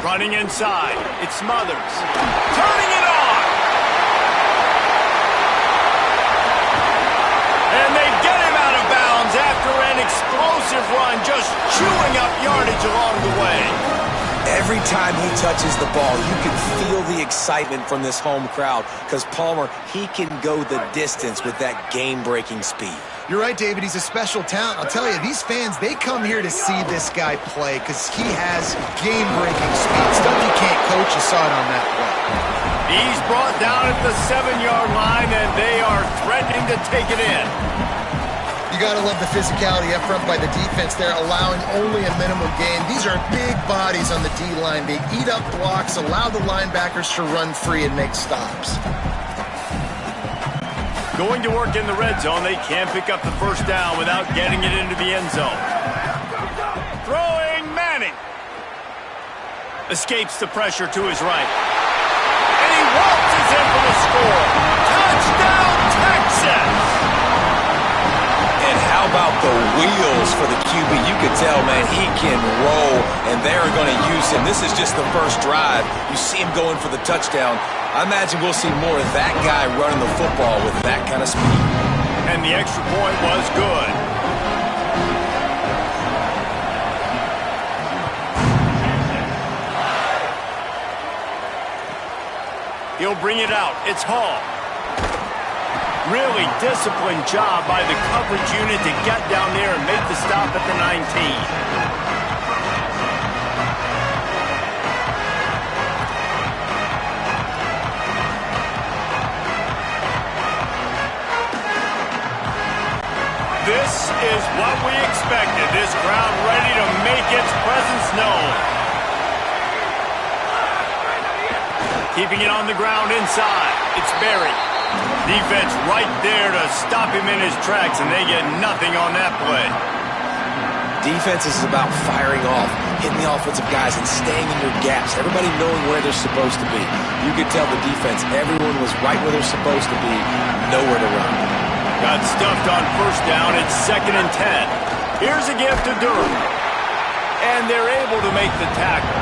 Running inside, it's Smothers, turning it on! And they get him out of bounds after an explosive run, just chewing up yardage along the way.
Every time he touches the ball, you can feel the excitement from this home crowd because Palmer, he can go the distance with that game-breaking speed.
You're right, David. He's a special talent. I'll tell you, these fans, they come here to see this guy play because he has game-breaking speed. Stuff you can't coach. You saw it on that play.
He's brought down at the 7-yard line, and they are threatening to take it in.
You got to love the physicality up front by the defense there, allowing only a minimum gain. These are big bodies on the D-line. They eat up blocks, allow the linebackers to run free and make stops.
Going to work in the red zone, they can't pick up the first down without getting it into the end zone. Throwing Manning. Escapes the pressure to his right. And he waltzes in for the score. Touchdown, Texas!
And how about the wheels for the QB? You could tell, man, he can roll, and they're going to use him. This is just the first drive. You see him going for the touchdown. I imagine we'll see more of that guy running the football with that kind of speed.
And the extra point was good. He'll bring it out. It's Hall. Really disciplined job by the coverage unit to get down there and make the stop at the 19. This is what we expected. This crowd ready to make its presence known. Keeping it on the ground inside. It's Barry. Defense right there to stop him in his tracks, and they get nothing on that play.
Defense is about firing off, hitting the offensive guys, and staying in your gaps. Everybody knowing where they're supposed to be. You could tell the defense, everyone was right where they're supposed to be, nowhere to run.
Got stuffed on first down. It's 2nd and 10. Here's a gift to Durham. And they're able to make the tackle.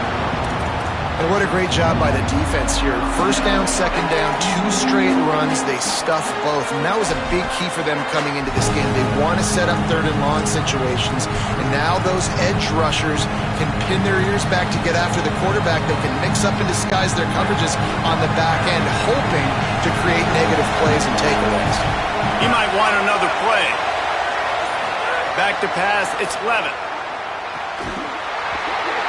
And what a great job by the defense here. First down, second down, 2 straight runs. They stuff both. And that was a big key for them coming into this game. They want to set up 3rd and long situations. And now those edge rushers can pin their ears back to get after the quarterback. They can mix up and disguise their coverages on the back end, hoping to create negative plays and takeaways.
He might want another play. Back to pass, it's Levin.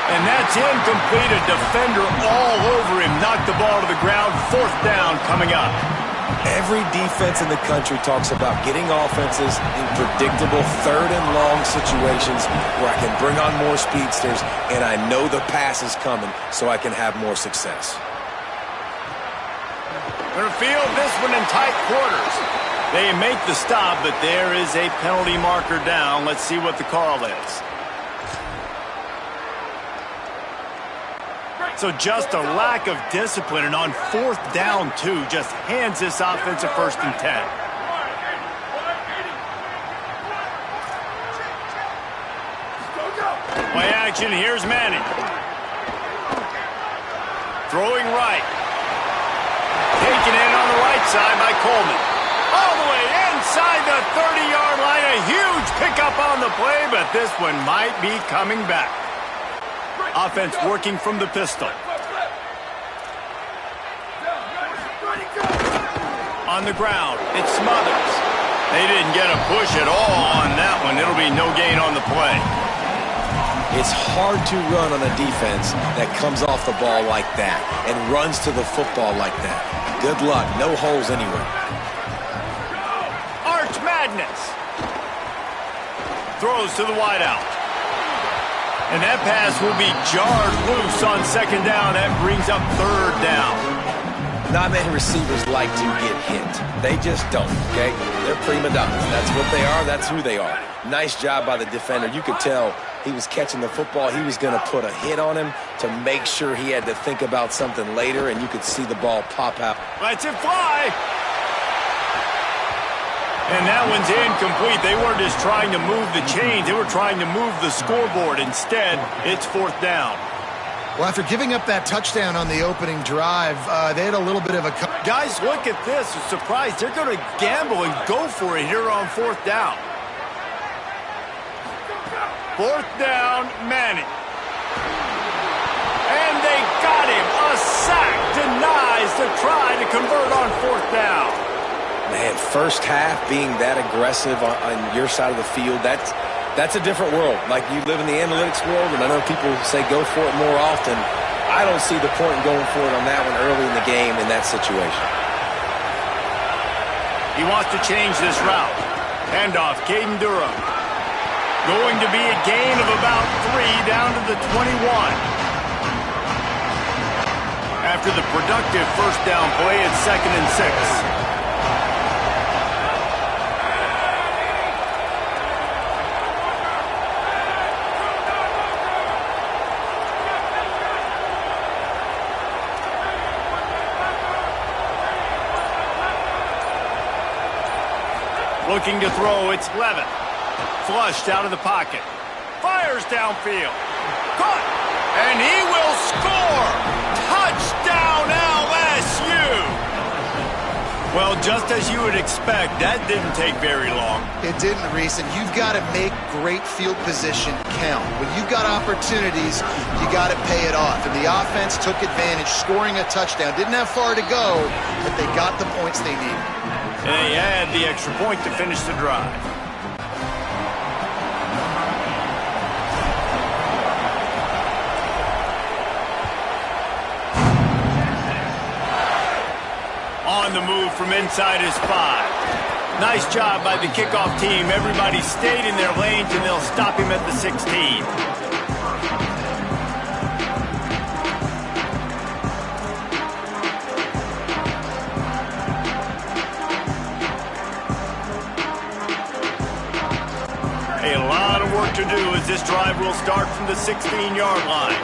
And that's incomplete. A defender all over him. Knocked the ball to the ground. 4th down coming up.
Every defense in the country talks about getting offenses in predictable 3rd and long situations where I can bring on more speedsters and I know the pass is coming so I can have more success.
Gonna field this one in tight quarters. They make the stop, but there is a penalty marker down. Let's see what the call is. So just a lack of discipline, and on 4th down, too, just hands this offense a 1st and 10. Play action, here's Manning. Throwing right. Taken in on the right side by Coleman. All the way inside the 30-yard line. A huge pickup on the play, but this one might be coming back. Offense working from the pistol. On the ground, it's Smothers. They didn't get a push at all on that one. It'll be no gain on the play.
It's hard to run on a defense that comes off the ball like that and runs to the football like that. Good luck. No holes anywhere.
Arch Madness. Throws to the wideout. And that pass will be jarred loose on 2nd down. That brings up 3rd down.
Not many receivers like to get hit. They just don't, okay? They're prima donnas. That's what they are. That's who they are. Nice job by the defender. You could tell he was catching the football. He was going to put a hit on him to make sure he had to think about something later, and you could see the ball pop out.
Lets it fly. And that one's incomplete. They weren't just trying to move the chains. They were trying to move the scoreboard. Instead, it's 4th down.
Well, after giving up that touchdown on the opening drive, they had a little bit of a...
Guys, look at this. I'm surprised. They're going to gamble and go for it here on 4th down. 4th down, Manning. And they got him. A sack denies the try to convert on 4th down.
Man, first half being that aggressive on your side of the field, that's a different world. Like, you live in the analytics world, and I know people say go for it more often. I don't see the point in going for it on that one early in the game in that situation.
He wants to change this route. Handoff, Caden Durham. Going to be a gain of about 3 down to the 21. After the productive first down play, it's 2nd and 6. Looking to throw, it's Levin. Flushed out of the pocket. Fires downfield. Caught. And he will score. Touchdown LSU. Well, just as you would expect, that didn't take very long.
It didn't, Reese, and you've got to make great field position count. When you've got opportunities, you got to pay it off. And the offense took advantage, scoring a touchdown. Didn't have far to go, but they got the points they needed.
And they had the extra point to finish the drive. On the move from inside his 5. Nice job by the kickoff team. Everybody stayed in their lanes, and they'll stop him at the 16. A lot of work to do as this drive will start from the 16-yard line.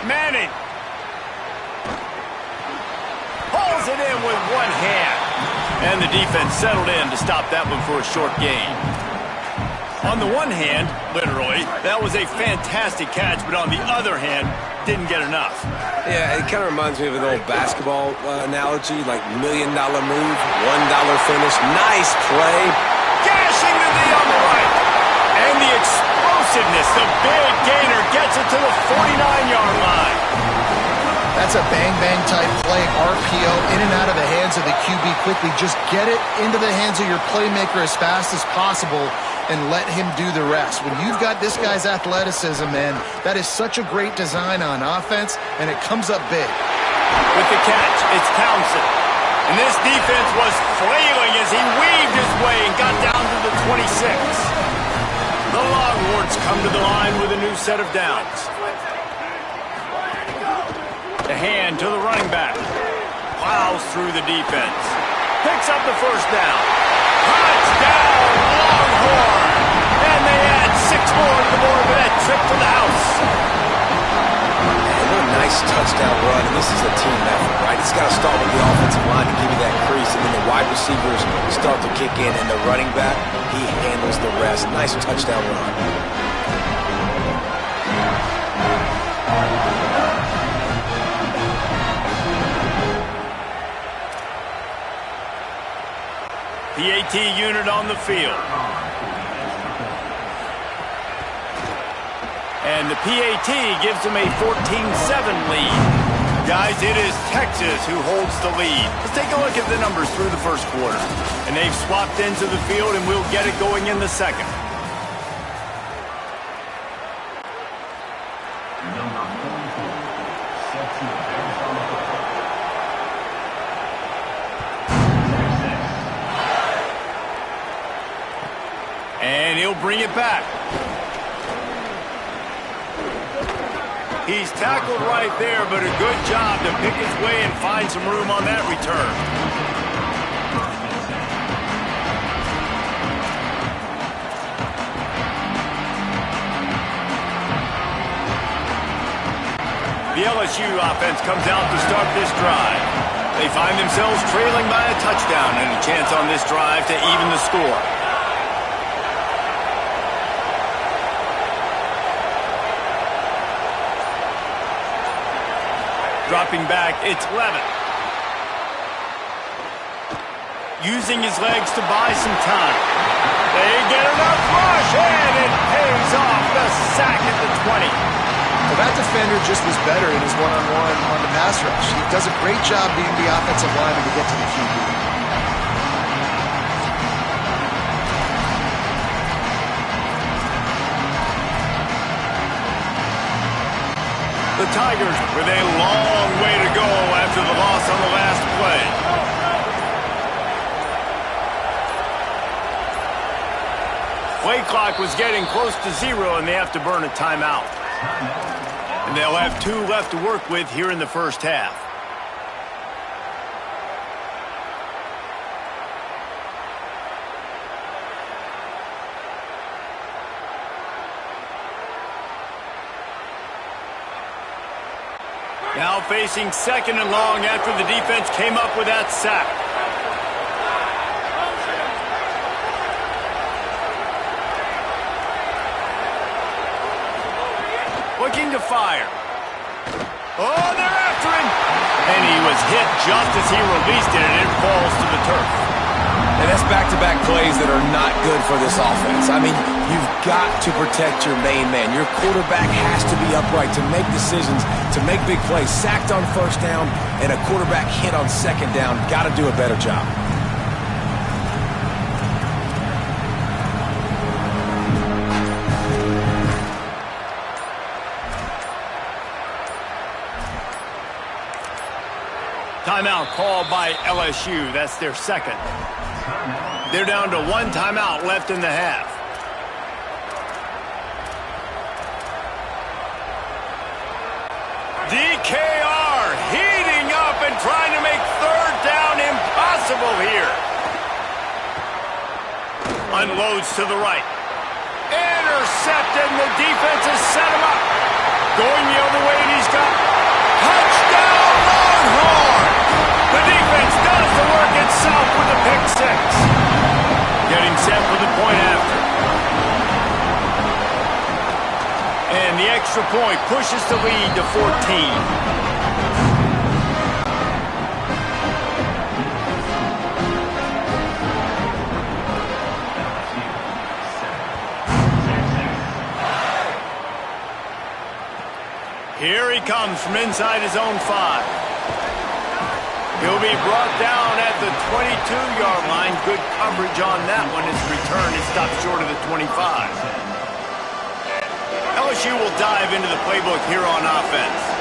Manning pulls it in with one hand. And the defense settled in to stop that one for a short gain. On the one hand, literally, that was a fantastic catch, but on the other hand, didn't get enough.
Yeah, it kind of reminds me of an old basketball analogy, like $1 million move, $1 finish. Nice play.
Gashing the knee on the right. And the explosiveness, the big gainer gets it to the 49-yard line.
That's a bang-bang type play, RPO, in and out of the hands of the QB quickly. Just get it into the hands of your playmaker as fast as possible and let him do the rest. When you've got this guy's athleticism, man, that is such a great design on offense, and it comes up big.
With the catch, it's Townsend. And this defense was flailing as he weaved his way and got down to the 26. The Longhorns come to the line with a new set of downs. The hand to the running back. Plows through the defense. Picks up the first down. Touchdown, Longhorn! And they add 6 more to the board with that trip to the house.
Man, what a nice touchdown run. And this is a team effort, right? It's got to start with the offensive line to give you that crease. And then the wide receivers start to kick in. And the running back, he handles the rest. Nice touchdown run.
PAT unit on the field. And the PAT gives them a 14-7 lead. Guys, it is Texas who holds the lead. Let's take a look at the numbers through the first quarter. And they've swapped into the field, and we'll get it going in the second. And he'll bring it back. He's tackled right there, but a good job to pick his way and find some room on that return. The LSU offense comes out to start this drive. They find themselves trailing by a touchdown and a chance on this drive to even the score. Dropping back, it's Levin. Using his legs to buy some time. They get enough rush, and it pays off. The sack at the 20.
Well, that defender just was better in his one-on-one on the pass rush. He does a great job being the offensive lineman to get to the QB.
The Tigers with a long way to go after the loss on the last play. Play clock was getting close to 0, and they have to burn a timeout. And they'll have 2 left to work with here in the first half. Now facing 2nd and long after the defense came up with that sack. Looking to fire. Oh, they're after him. And he was hit just as he released it, and it falls to the turf.
And that's back-to-back plays that are not good for this offense. I mean, you've got to protect your main man. Your quarterback has to be upright to make decisions, to make big plays. Sacked on first down and a quarterback hit on second down. Got to do a better job.
Timeout called by LSU. That's their second. They're down to one timeout left in the half. DKR heating up and trying to make third down impossible here. Unloads to the right. Intercepted, and the defense has set him up. Going the other way, and he's got touchdown Longhorn. The defense does the work itself with a pick six. Getting set for the point after. And the extra point pushes the lead to 14. Here he comes from inside his own 5. He'll be brought down at the 22-yard line. Good coverage on that one. His return is stopped short of the 25. LSU will dive into the playbook here on offense.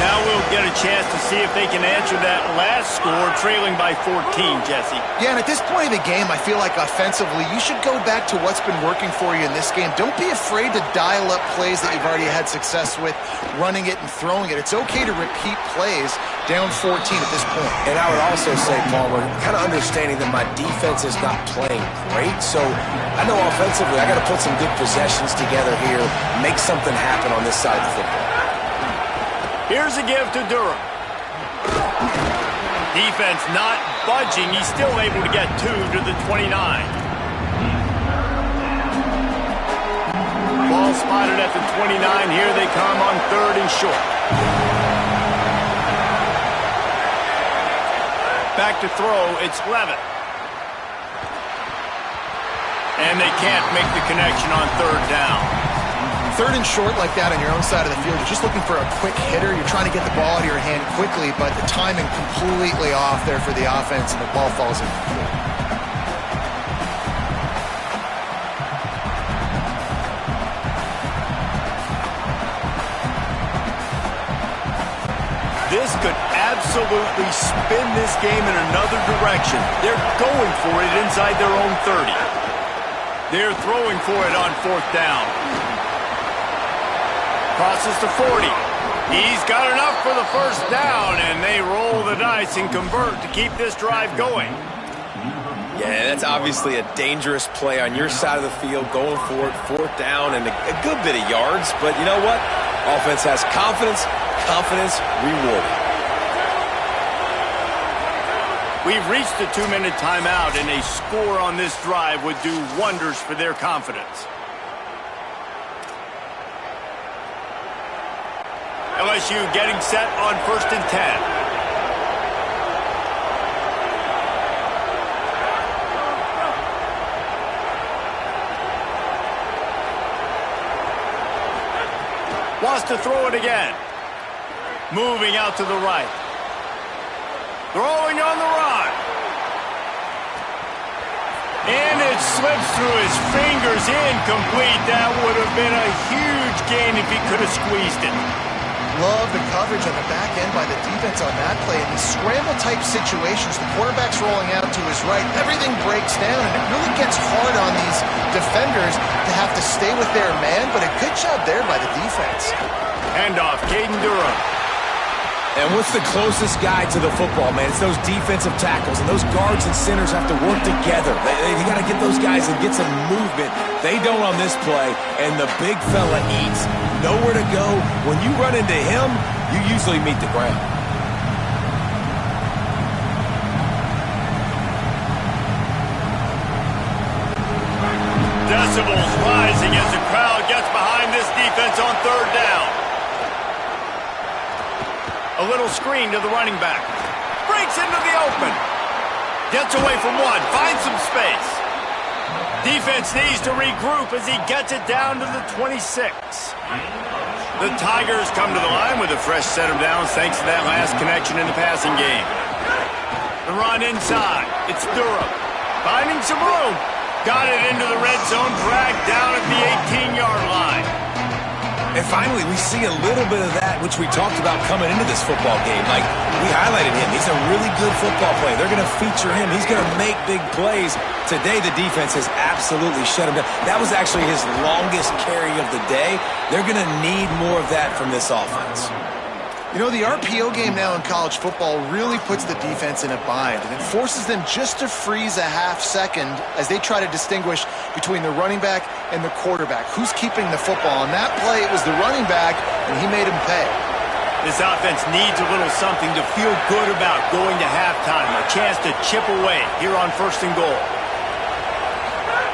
Now we'll get a chance to see if they can answer that last score, trailing by 14, Jesse.
Yeah, and at this point in the game, I feel like offensively, you should go back to what's been working for you in this game. Don't be afraid to dial up plays that you've already had success with, running it and throwing it. It's okay to repeat plays down 14 at this point.
And I would also say, Palmer, kind of understanding that my defense is not playing great, so I know offensively I got to put some good possessions together here, make something happen on this side of the football.
Here's a give to Durham. Defense not budging. He's still able to get 2 to the 29. Ball spotted at the 29. Here they come on 3rd and short. Back to throw. It's Levitt. And they can't make the connection on 3rd down.
3rd and short like that on your own side of the field, you're just looking for a quick hitter. You're trying to get the ball out of your hand quickly, but the timing completely off there for the offense, and the ball falls in.
This could absolutely spin this game in another direction. They're going for it inside their own 30. They're throwing for it on 4th down. Crosses to 40. He's got enough for the first down, and they roll the dice and convert to keep this drive going.
Yeah, that's obviously a dangerous play on your side of the field, going for it, 4th down, and a good bit of yards. But you know what? Offense has confidence, confidence rewarded.
We've reached the 2-minute timeout, and a score on this drive would do wonders for their confidence. LSU getting set on 1st and 10. Wants to throw it again. Moving out to the right. Throwing on the run. And it slips through his fingers, incomplete. That would have been a huge gain if he could have squeezed it.
Love the coverage on the back end by the defense on that play. In these scramble-type situations, the quarterback's rolling out to his right. Everything breaks down, and it really gets hard on these defenders to have to stay with their man, but a good job there by the defense.
Handoff, Caden Durham.
And what's the closest guy to the football, man? It's those defensive tackles, and those guards and centers have to work together. They got to get those guys and get some movement. They don't on this play, and the big fella eats. Nowhere to go. When you run into him, you usually meet the ground.
Decibels rising as the crowd gets behind this defense on 3rd down. A A little screen to the running back. Breaks into the open. Gets away from one. Finds some space. Defense needs to regroup as he gets it down to the 26. The Tigers come to the line with a fresh set of downs thanks to that last connection in the passing game. The run inside. It's Durham. Finding some room. Got it into the red zone. Dragged down at the 18-yard line.
And finally, we see a little bit of that, which we talked about coming into this football game. Like, we highlighted him. He's a really good football player. They're going to feature him. He's going to make big plays. Today, the defense has absolutely shut him down. That was actually his longest carry of the day. They're going to need more of that from this offense.
You know, the RPO game now in college football really puts the defense in a bind, and it forces them just to freeze a half second as they try to distinguish between the running back and the quarterback. Who's keeping the football? On that play, it was the running back, and he made him pay.
This offense needs a little something to feel good about going to halftime. A chance to chip away here on 1st and goal.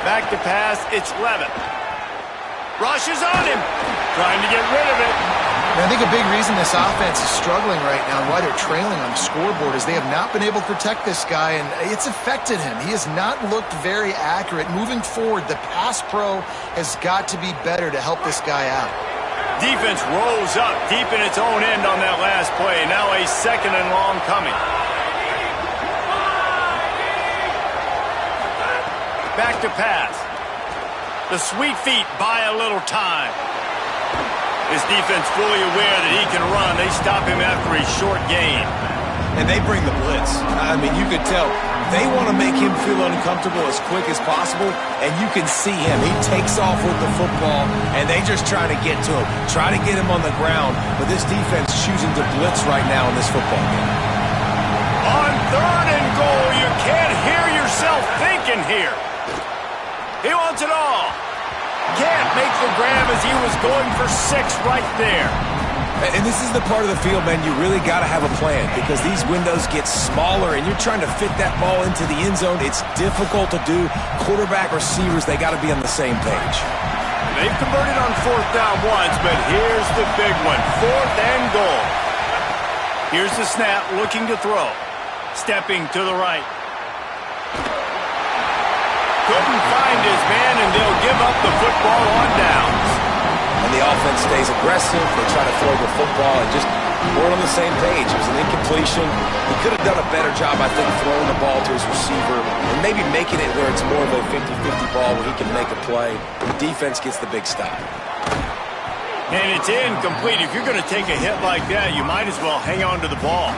Back to pass, it's Levitt. Rushes on him, trying to get rid of it.
And I think a big reason this offense is struggling right now and why they're trailing on the scoreboard is they have not been able to protect this guy, and it's affected him. He has not looked very accurate. Moving forward, the pass pro has got to be better to help this guy out.
Defense rolls up deep in its own end on that last play. Now a 2nd and long coming. Back to pass. The sweet feet buy a little time. His defense fully aware that he can run. They stop him after a short gain.
And they bring the blitz. I mean, you could tell they want to make him feel uncomfortable as quick as possible, and you can see him. He takes off with the football, and they just try to get to him, try to get him on the ground. But this defense is choosing to blitz right now in this football game.
On 3rd and goal, you can't hear yourself thinking here. He wants it all. Can't make the grab as he was going for 6 right there.
And this is the part of the field, man, you really got to have a plan because these windows get smaller and you're trying to fit that ball into the end zone. It's difficult to do. Quarterback, receivers, they got to be on the same page.
They've converted on 4th down once, but here's the big one. 4th and goal. Here's the snap, looking to throw. Stepping to the right. Couldn't find his man, and they'll give up the football on downs.
And the offense stays aggressive. They try to throw the football and just weren't on the same page. It was an incompletion. He could have done a better job, I think, throwing the ball to his receiver and maybe making it where it's more of a 50-50 ball where he can make a play. The defense gets the big stop.
And it's incomplete. If you're going to take a hit like that, you might as well hang on to the ball.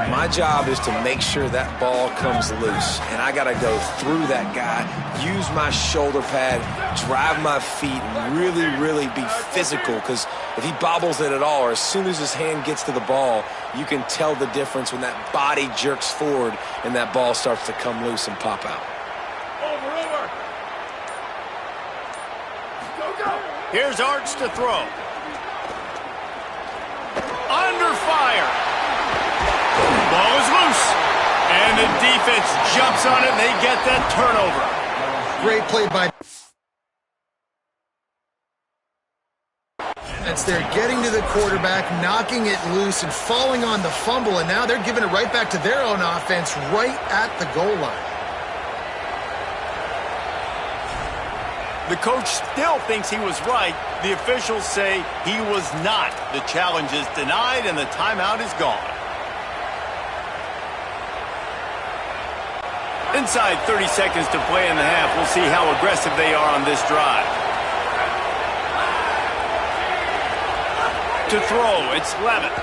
My job is to make sure that ball comes loose, and I got to go through that guy, use my shoulder pad, drive my feet, and really, really be physical, because if he bobbles it at all, or as soon as his hand gets to the ball, you can tell the difference when that body jerks forward and that ball starts to come loose and pop out.
Over. Go. Here's Arts to throw. Under fire. Ball is loose, and the defense jumps on it, and they get that turnover.
Great play by... They're getting to the quarterback, knocking it loose, and falling on the fumble, and now they're giving it right back to their own offense right at the goal line.
The coach still thinks he was right. The officials say he was not. The challenge is denied, and the timeout is gone. Inside 30 seconds to play in the half. We'll see how aggressive they are on this drive. To throw, it's Levitt.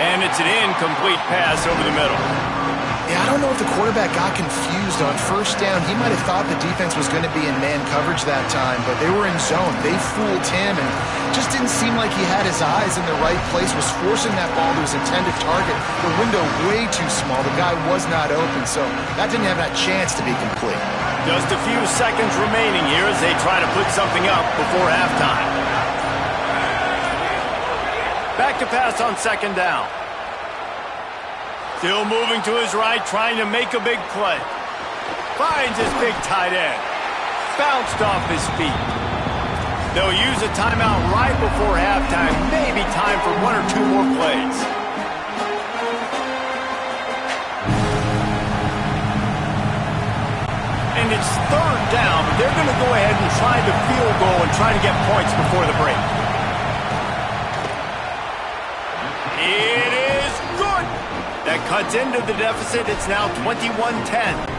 And it's an incomplete pass over the middle.
Yeah, I don't know if the quarterback got confused on 1st down. He might have thought the defense was going to be in man coverage that time, but they were in zone. They fooled him and just didn't seem like he had his eyes in the right place, was forcing that ball to his intended target. The window way too small. The guy was not open, so that didn't have that chance to be complete.
Just a few seconds remaining here as they try to put something up before halftime. Back to pass on 2nd down. Still moving to his right, trying to make a big play. Finds his big tight end. Bounced off his feet. They'll use a timeout right before halftime. Maybe time for 1 or 2 more plays. And it's 3rd down, but they're going to go ahead and try the field goal and try to get points before the break. It is good. That cuts into the deficit. It's now 21-10.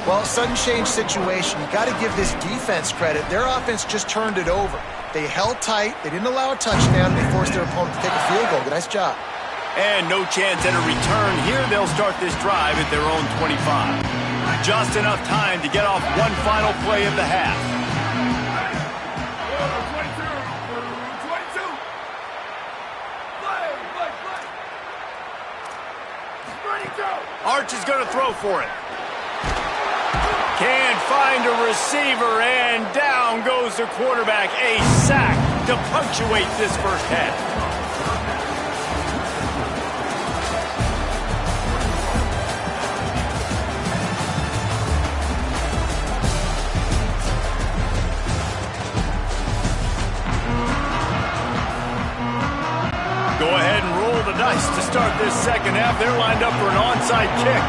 Well, sudden change situation. You got to give this defense credit. Their offense just turned it over. They held tight. They didn't allow a touchdown. They forced their opponent to take a field goal. Nice job.
And no chance at a return. Here they'll start this drive at their own 25. Just enough time to get off one final play of the half.
22. Ready, go.
Arch is going to throw for it. Can't find a receiver, and down goes the quarterback. A sack to punctuate this first half. Go ahead and roll the dice to start this second half. They're lined up for an onside kick.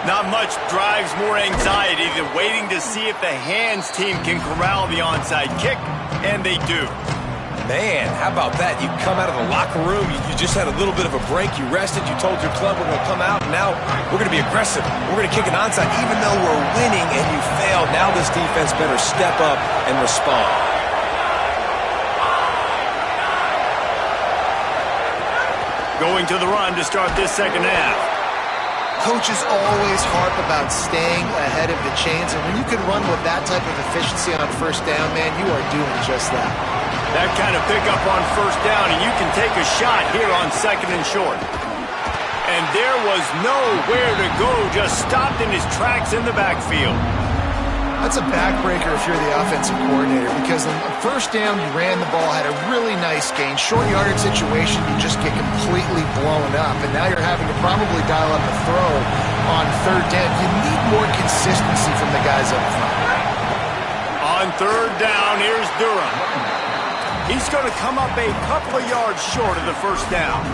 Not much drives more anxiety than waiting to see if the hands team can corral the onside kick, and they do.
Man, how about that? You come out of the locker room, you just had a little bit of a break, you rested, you told your club we're going to come out, and now we're going to be aggressive. We're going to kick an onside, even though we're winning and you failed. Now this defense better step up and respond.
Going to the run to start this second half.
Coaches always harp about staying ahead of the chains, and when you can run with that type of efficiency on first down, man, you are doing just that.
That kind of pickup on first down, and you can take a shot here on 2nd and short. And there was nowhere to go, just stopped in his tracks in the backfield.
That's a backbreaker if you're the offensive coordinator, because on first down, you ran the ball, had a really nice gain. Short yardage situation, you just get completely blown up, and now you're having to probably dial up a throw on 3rd down. You need more consistency from the guys up front.
On 3rd down, here's Durham. He's going to come up a couple of yards short of the first down.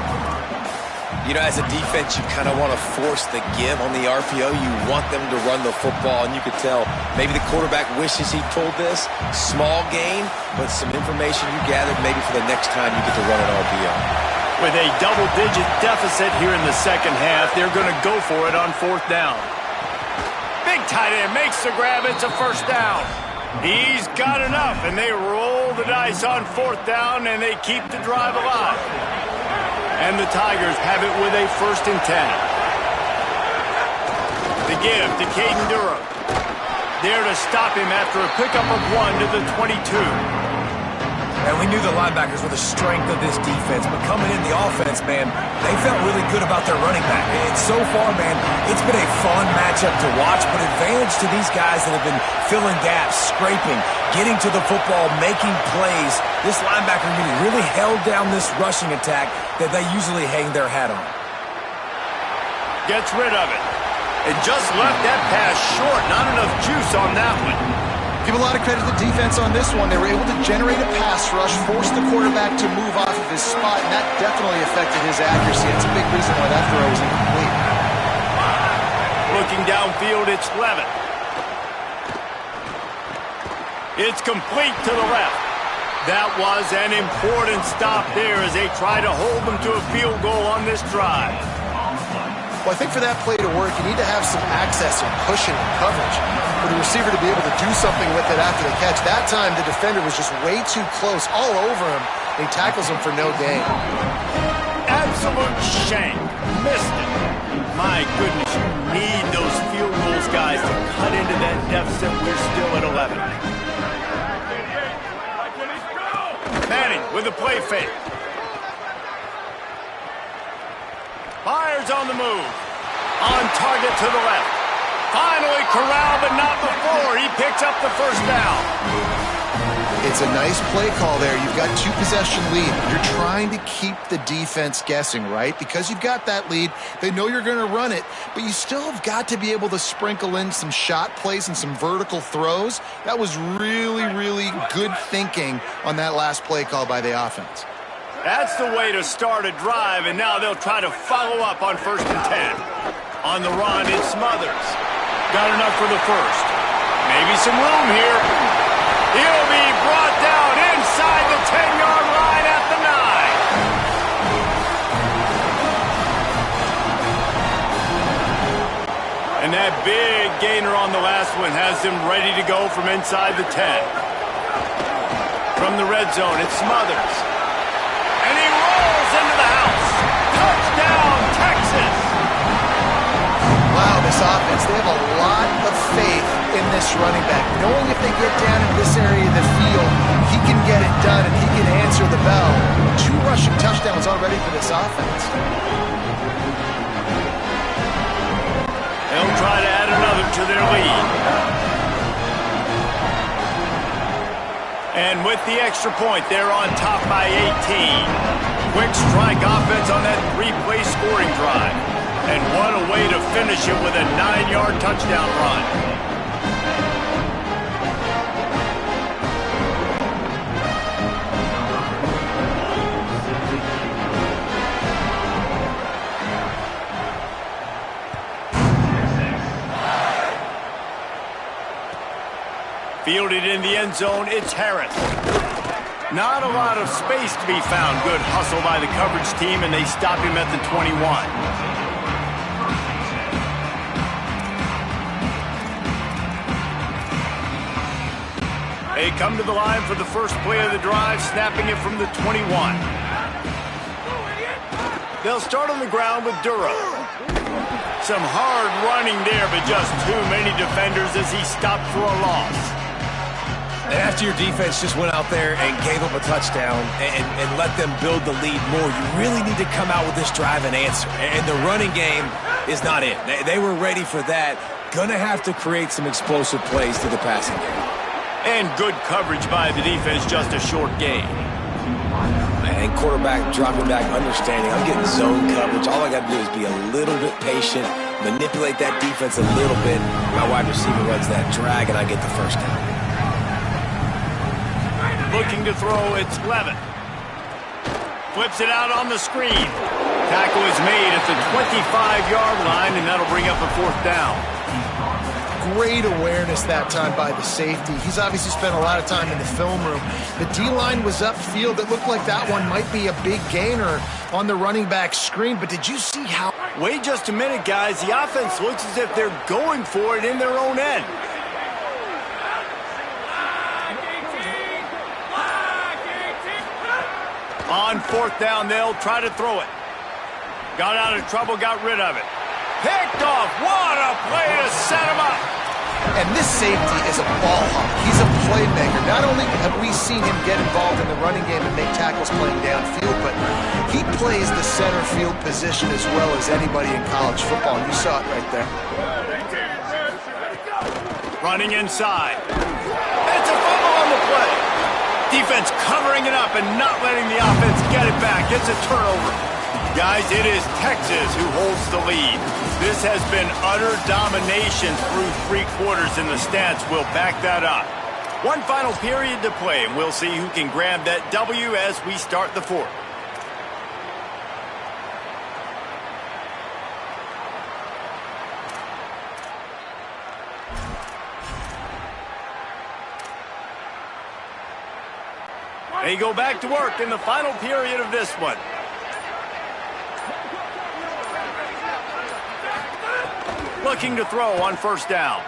You know, as a defense, you kind of want to force the give on the RPO. You want them to run the football, and you could tell maybe the quarterback wishes he pulled this. Small gain, but some information you gathered maybe for the next time you get to run an RPO.
With a double-digit deficit here in the second half, they're going to go for it on 4th down. Big tight end makes the grab. It's a first down. He's got enough, and they roll the dice on 4th down, and they keep the drive alive. And the Tigers have it with a 1st and 10. The give to Caden Durham. There to stop him after a pickup of 1 to the 22.
And we knew the linebackers were the strength of this defense, but coming in the offense, man, they felt really good about their running back. And so far, man, it's been a fun matchup to watch, but advantage to these guys that have been filling gaps, scraping, getting to the football, making plays. This linebacker really held down this rushing attack that they usually hang their hat on.
Gets rid of it. And just left that pass short. Not enough juice on that one.
Give a lot of credit to the defense on this one. They were able to generate a pass rush, force the quarterback to move off of his spot, and that definitely affected his accuracy. It's a big reason why that throw was incomplete.
Looking downfield, it's Levitt. It's complete to the left. That was an important stop there as they try to hold them to a field goal on this drive.
Well, I think for that play to work, you need to have some access and pushing and coverage for the receiver to be able to do something with it after the catch. That time, the defender was just way too close, all over him. He tackles him for no gain.
Absolute shank. Missed it. My goodness, you need those field goals, guys, to cut into that deficit. We're still at 11. Manning with the play fake. Fires on the move. On target to the left. Finally corralled, but not before. He picks up the first down.
It's a nice play call there. You've got 2-possession lead. You're trying to keep the defense guessing, right? Because you've got that lead, they know you're going to run it, but you still have got to be able to sprinkle in some shot plays and some vertical throws. That was really, really good thinking on that last play call by the offense.
That's the way to start a drive, and now they'll try to follow up on 1st and 10. On the run, it's Smothers. Got enough for the first. Maybe some room here. He'll be brought down inside the 10-yard line at the 9. And that big gainer on the last one has him ready to go from inside the 10. From the red zone, it's Smothers. And he rolls into the house. Touchdown, Texas!
Wow, this offense, they have a lot of faith in this running back. Knowing if they get down in this area of the field, he can get it done and he can answer the bell. 2 rushing touchdowns already for this offense.
They'll try to add another to their lead. And with the extra point, they're on top by 18. Quick strike offense on that 3-play scoring drive. And what a way to finish it with a 9-yard touchdown run. Fielded in the end zone, it's Harris. Not a lot of space to be found. Good hustle by the coverage team, and they stop him at the 21. They come to the line for the first play of the drive, snapping it from the 21. They'll start on the ground with Durham. Some hard running there, but just too many defenders as he stopped for a loss.
And after your defense just went out there and gave up a touchdown and let them build the lead more, you really need to come out with this drive and answer. And the running game is not it. They were ready for that. Gonna have to create some explosive plays to the passing game.
And good coverage by the defense, just a short gain.
And quarterback dropping back, understanding I'm getting zone coverage. All I got to do is be a little bit patient, manipulate that defense a little bit. My wide receiver runs that drag, and I get the first down.
Looking to throw, it's Levin. Flips it out on the screen. Tackle is made at the 25-yard line, and that'll bring up a 4th down.
Great awareness that time by the safety. He's obviously spent a lot of time in the film room. The D-line was upfield. It looked like that one might be a big gainer on the running back screen, but did you see how...
Wait just a minute, guys. The offense looks as if they're going for it in their own end. On 4th down, they'll try to throw it. Got out of trouble, got rid of it. Picked off. What a play to set him up.
And this safety is a ball hawk. He's a playmaker. Not only have we seen him get involved in the running game and make tackles playing downfield, but he plays the center field position as well as anybody in college football. You saw it right there.
Running inside. It's a fumble on the play. Defense covering it up and not letting the offense get it back. It's a turnover. Guys, it is Texas who holds the lead. This has been utter domination through 3 quarters, and the stats will back that up. One final period to play, and we'll see who can grab that W as we start the 4th. They go back to work in the final period of this one. Looking to throw on 1st down.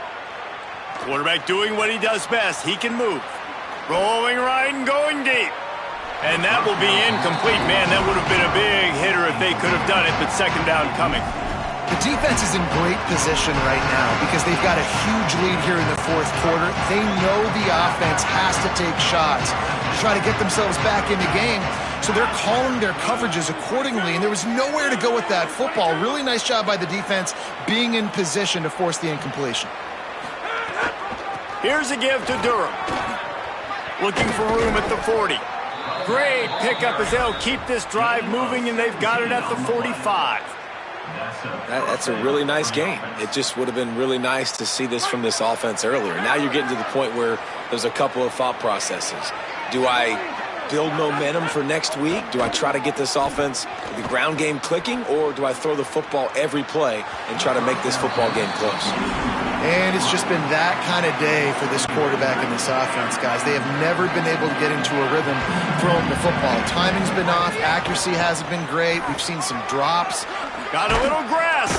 Quarterback doing what he does best. He can move. Rolling right and going deep. And that will be incomplete. Man, that would have been a big hitter if they could have done it, but 2nd down coming.
The defense is in great position right now because they've got a huge lead here in the 4th quarter. They know the offense has to take shots to try to get themselves back in the game. So they're calling their coverages accordingly, and there was nowhere to go with that football. Really nice job by the defense being in position to force the incompletion.
Here's a give to Durham. Looking for room at the 40. Great pickup as they'll keep this drive moving, and they've got it at the 45.
That's a really nice game. It just would have been really nice to see this from this offense earlier. Now you're getting to the point where there's a couple of thought processes. Do I build momentum for next week? Do I try to get this offense, the ground game clicking, or do I throw the football every play and try to make this football game close?
And it's just been that kind of day for this quarterback and this offense, guys. They have never been able to get into a rhythm throwing the football. Timing's been off. Accuracy hasn't been great. We've seen some drops.
Got a little grass.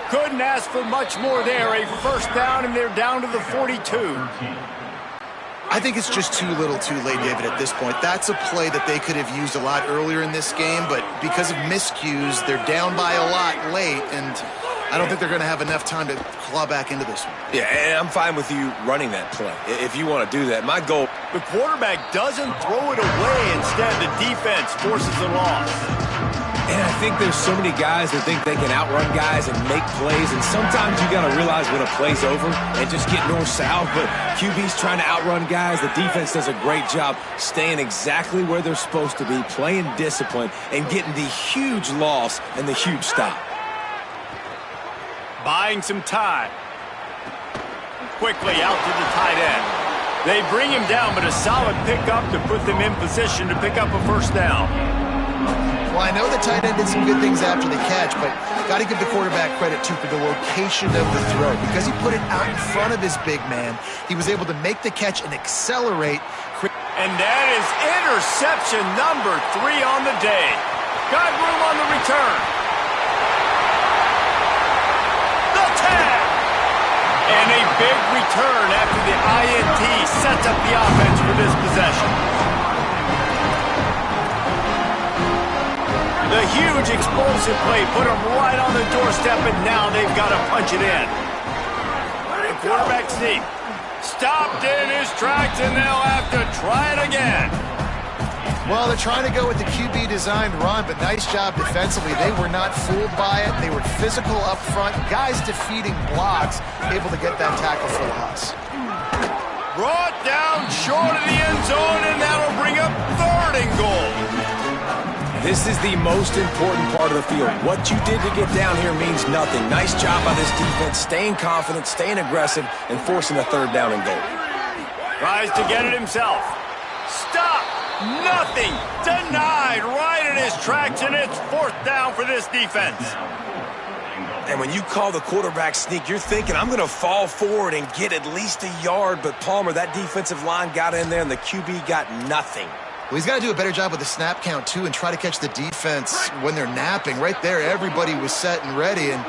Couldn't ask for much more there. A first down, and they're down to the 42.
I think it's just too little too late, David, at this point. That's a play that they could have used a lot earlier in this game, but because of miscues, they're down by a lot late, and I don't think they're going to have enough time to claw back into this one.
Yeah, and I'm fine with you running that play if you want to do that. My goal...
The quarterback doesn't throw it away. Instead, the defense forces a loss.
And I think there's so many guys that think they can outrun guys and make plays, and sometimes you got to realize when a play's over and just get north-south, but QB's trying to outrun guys. The defense does a great job staying exactly where they're supposed to be, playing discipline, and getting the huge loss and the huge stop.
Buying some time. Quickly out to the tight end. They bring him down, but a solid pickup to put them in position to pick up a first down.
Well, I know the tight end did some good things after the catch, but got to give the quarterback credit, too, for the location of the throw. Because he put it out in front of his big man, he was able to make the catch and accelerate.
And that is interception number 3 on the day. Got room on the return. The tag! And a big return after the INT sets up the offense for this possession. The huge explosive play put them right on the doorstep, and now they've got to punch it in. The quarterback sneak. Stopped in his tracks, and they'll have to try it again.
Well, they're trying to go with the QB-designed run, but nice job defensively. They were not fooled by it. They were physical up front. Guys defeating blocks, able to get that tackle for loss.
Brought down short of the end zone, and that'll bring up 3rd and goal.
This is the most important part of the field. What you did to get down here means nothing. Nice job by this defense, staying confident, staying aggressive, and forcing a 3rd down and goal.
Tries to get it himself. Stop! Nothing! Denied right in his tracks, and it's 4th down for this defense.
And when you call the quarterback sneak, you're thinking, I'm going to fall forward and get at least a yard. But Palmer, that defensive line got in there, and the QB got nothing.
Well, he's got to do a better job with the snap count, too, and try to catch the defense when they're napping. Right there, everybody was set and ready. And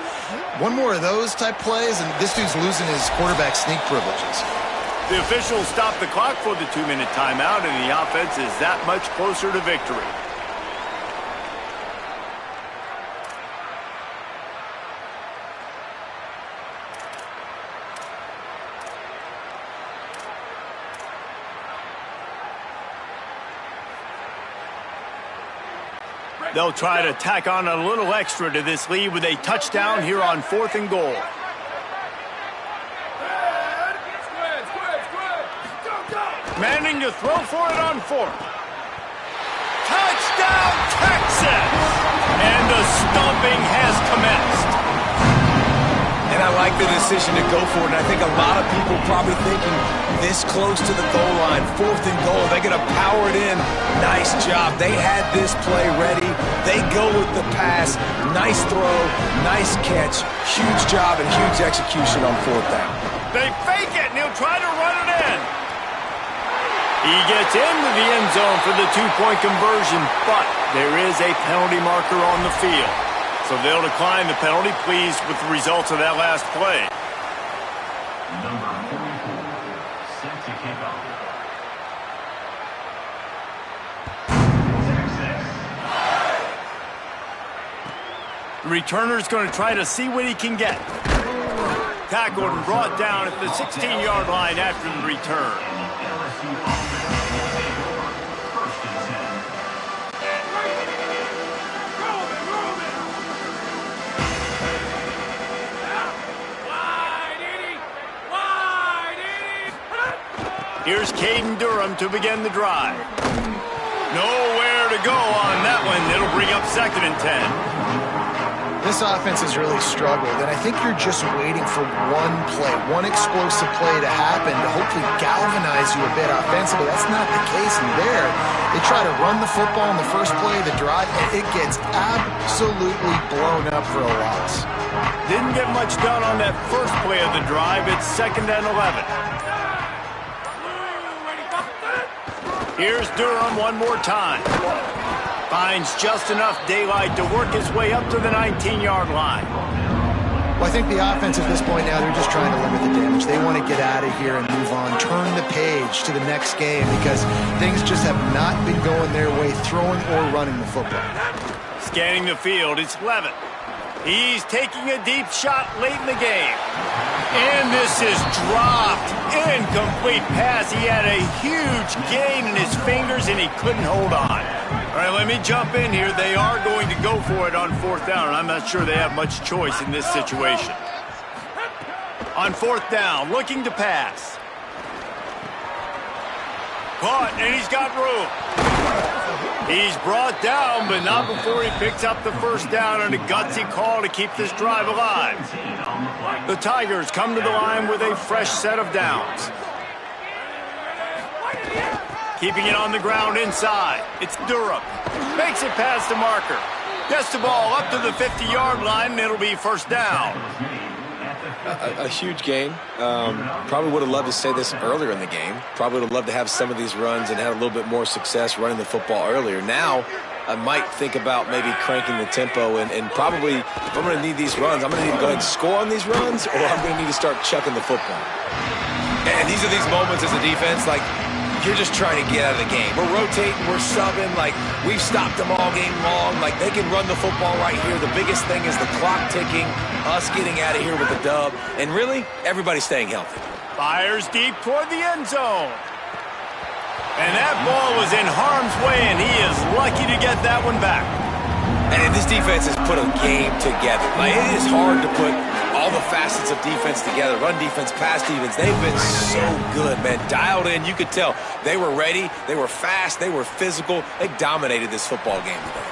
one more of those type plays, and this dude's losing his quarterback sneak privileges.
The officials stopped the clock for the 2-minute timeout, and the offense is that much closer to victory. They'll try to tack on a little extra to this lead with a touchdown here on 4th and goal. Manning to throw for it on 4th. Touchdown, Texas! And the stomping has commenced.
And I like the decision to go for it, and I think a lot of people probably thinking this close to the goal line, 4th and goal, they're going to power it in. Nice job. They had this play ready. They go with the pass. Nice throw, nice catch. Huge job and huge execution on 4th down.
They fake it, and he'll try to run it in. He gets into the end zone for the 2-point conversion, but there is a penalty marker on the field. So they'll decline the penalty, pleased with the results of that last play.
Number 44, set to kick off.
The returner's going to try to see what he can get. Tackled and brought down at the 16-yard line after the return. Here's Caden Durham to begin the drive. Nowhere to go on that one. It'll bring up 2nd and 10.
This offense has really struggled, and I think you're just waiting for one play, one explosive play to happen to hopefully galvanize you a bit offensively. That's not the case in there. They try to run the football in the first play of the drive, and it gets absolutely blown up for a loss.
Didn't get much done on that first play of the drive. It's 2nd and 11. Here's Durham one more time. Finds just enough daylight to work his way up to the 19-yard line.
Well, I think the offense at this point now, they're just trying to limit the damage. They want to get out of here and move on, turn the page to the next game because things just have not been going their way, throwing or running the football.
Scanning the field, it's Levitt. He's taking a deep shot late in the game. And this is dropped. Incomplete pass. He had a huge gain in his fingers, and he couldn't hold on. All right, let me jump in here. They are going to go for it on 4th down, and I'm not sure they have much choice in this situation. On 4th down, looking to pass. Caught, and he's got room. He's brought down, but not before he picks up the 1st down and a gutsy call to keep this drive alive. The Tigers come to the line with a fresh set of downs. Keeping it on the ground inside. It's Durham. Makes it past the marker. Gets the ball up to the 50-yard line, and it'll be 1st down.
A huge gain. Probably would have loved to say this earlier in the game. Probably would have loved to have some of these runs and have a little bit more success running the football earlier. Now, I might think about maybe cranking the tempo and probably, if I'm going to need these runs, I'm going to need to go ahead and score on these runs, or I'm going to need to start chucking the football.
And these are these moments as a defense, like, you're just trying to get out of the game. We're rotating, we're subbing, like we've stopped them all game long. Like they can run the football right here. The biggest thing is the clock ticking, us getting out of here with a dub, and really, everybody staying healthy.
Fires deep toward the end zone. And that ball was in harm's way, and he is lucky to get that one back.
And this defense has put a game together. Like, it is hard to put all the facets of defense together. Run defense, pass defense. They've been so good, man. Dialed in. You could tell they were ready. They were fast. They were physical. They dominated this football game today.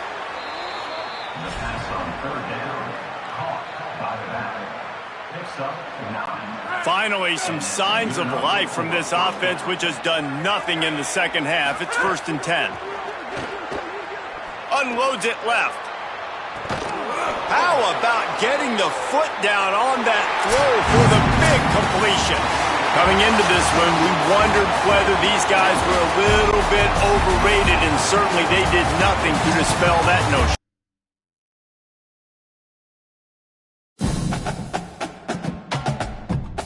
The pass on 3rd down. Caught by the back. Picks up 9.
Finally, some signs of life from this offense, which has done nothing in the second half. It's 1st and 10. Unloads it left. How about getting the foot down on that throw for the big completion? Coming into this one, we wondered whether these guys were a little bit overrated, and certainly they did nothing to dispel that notion.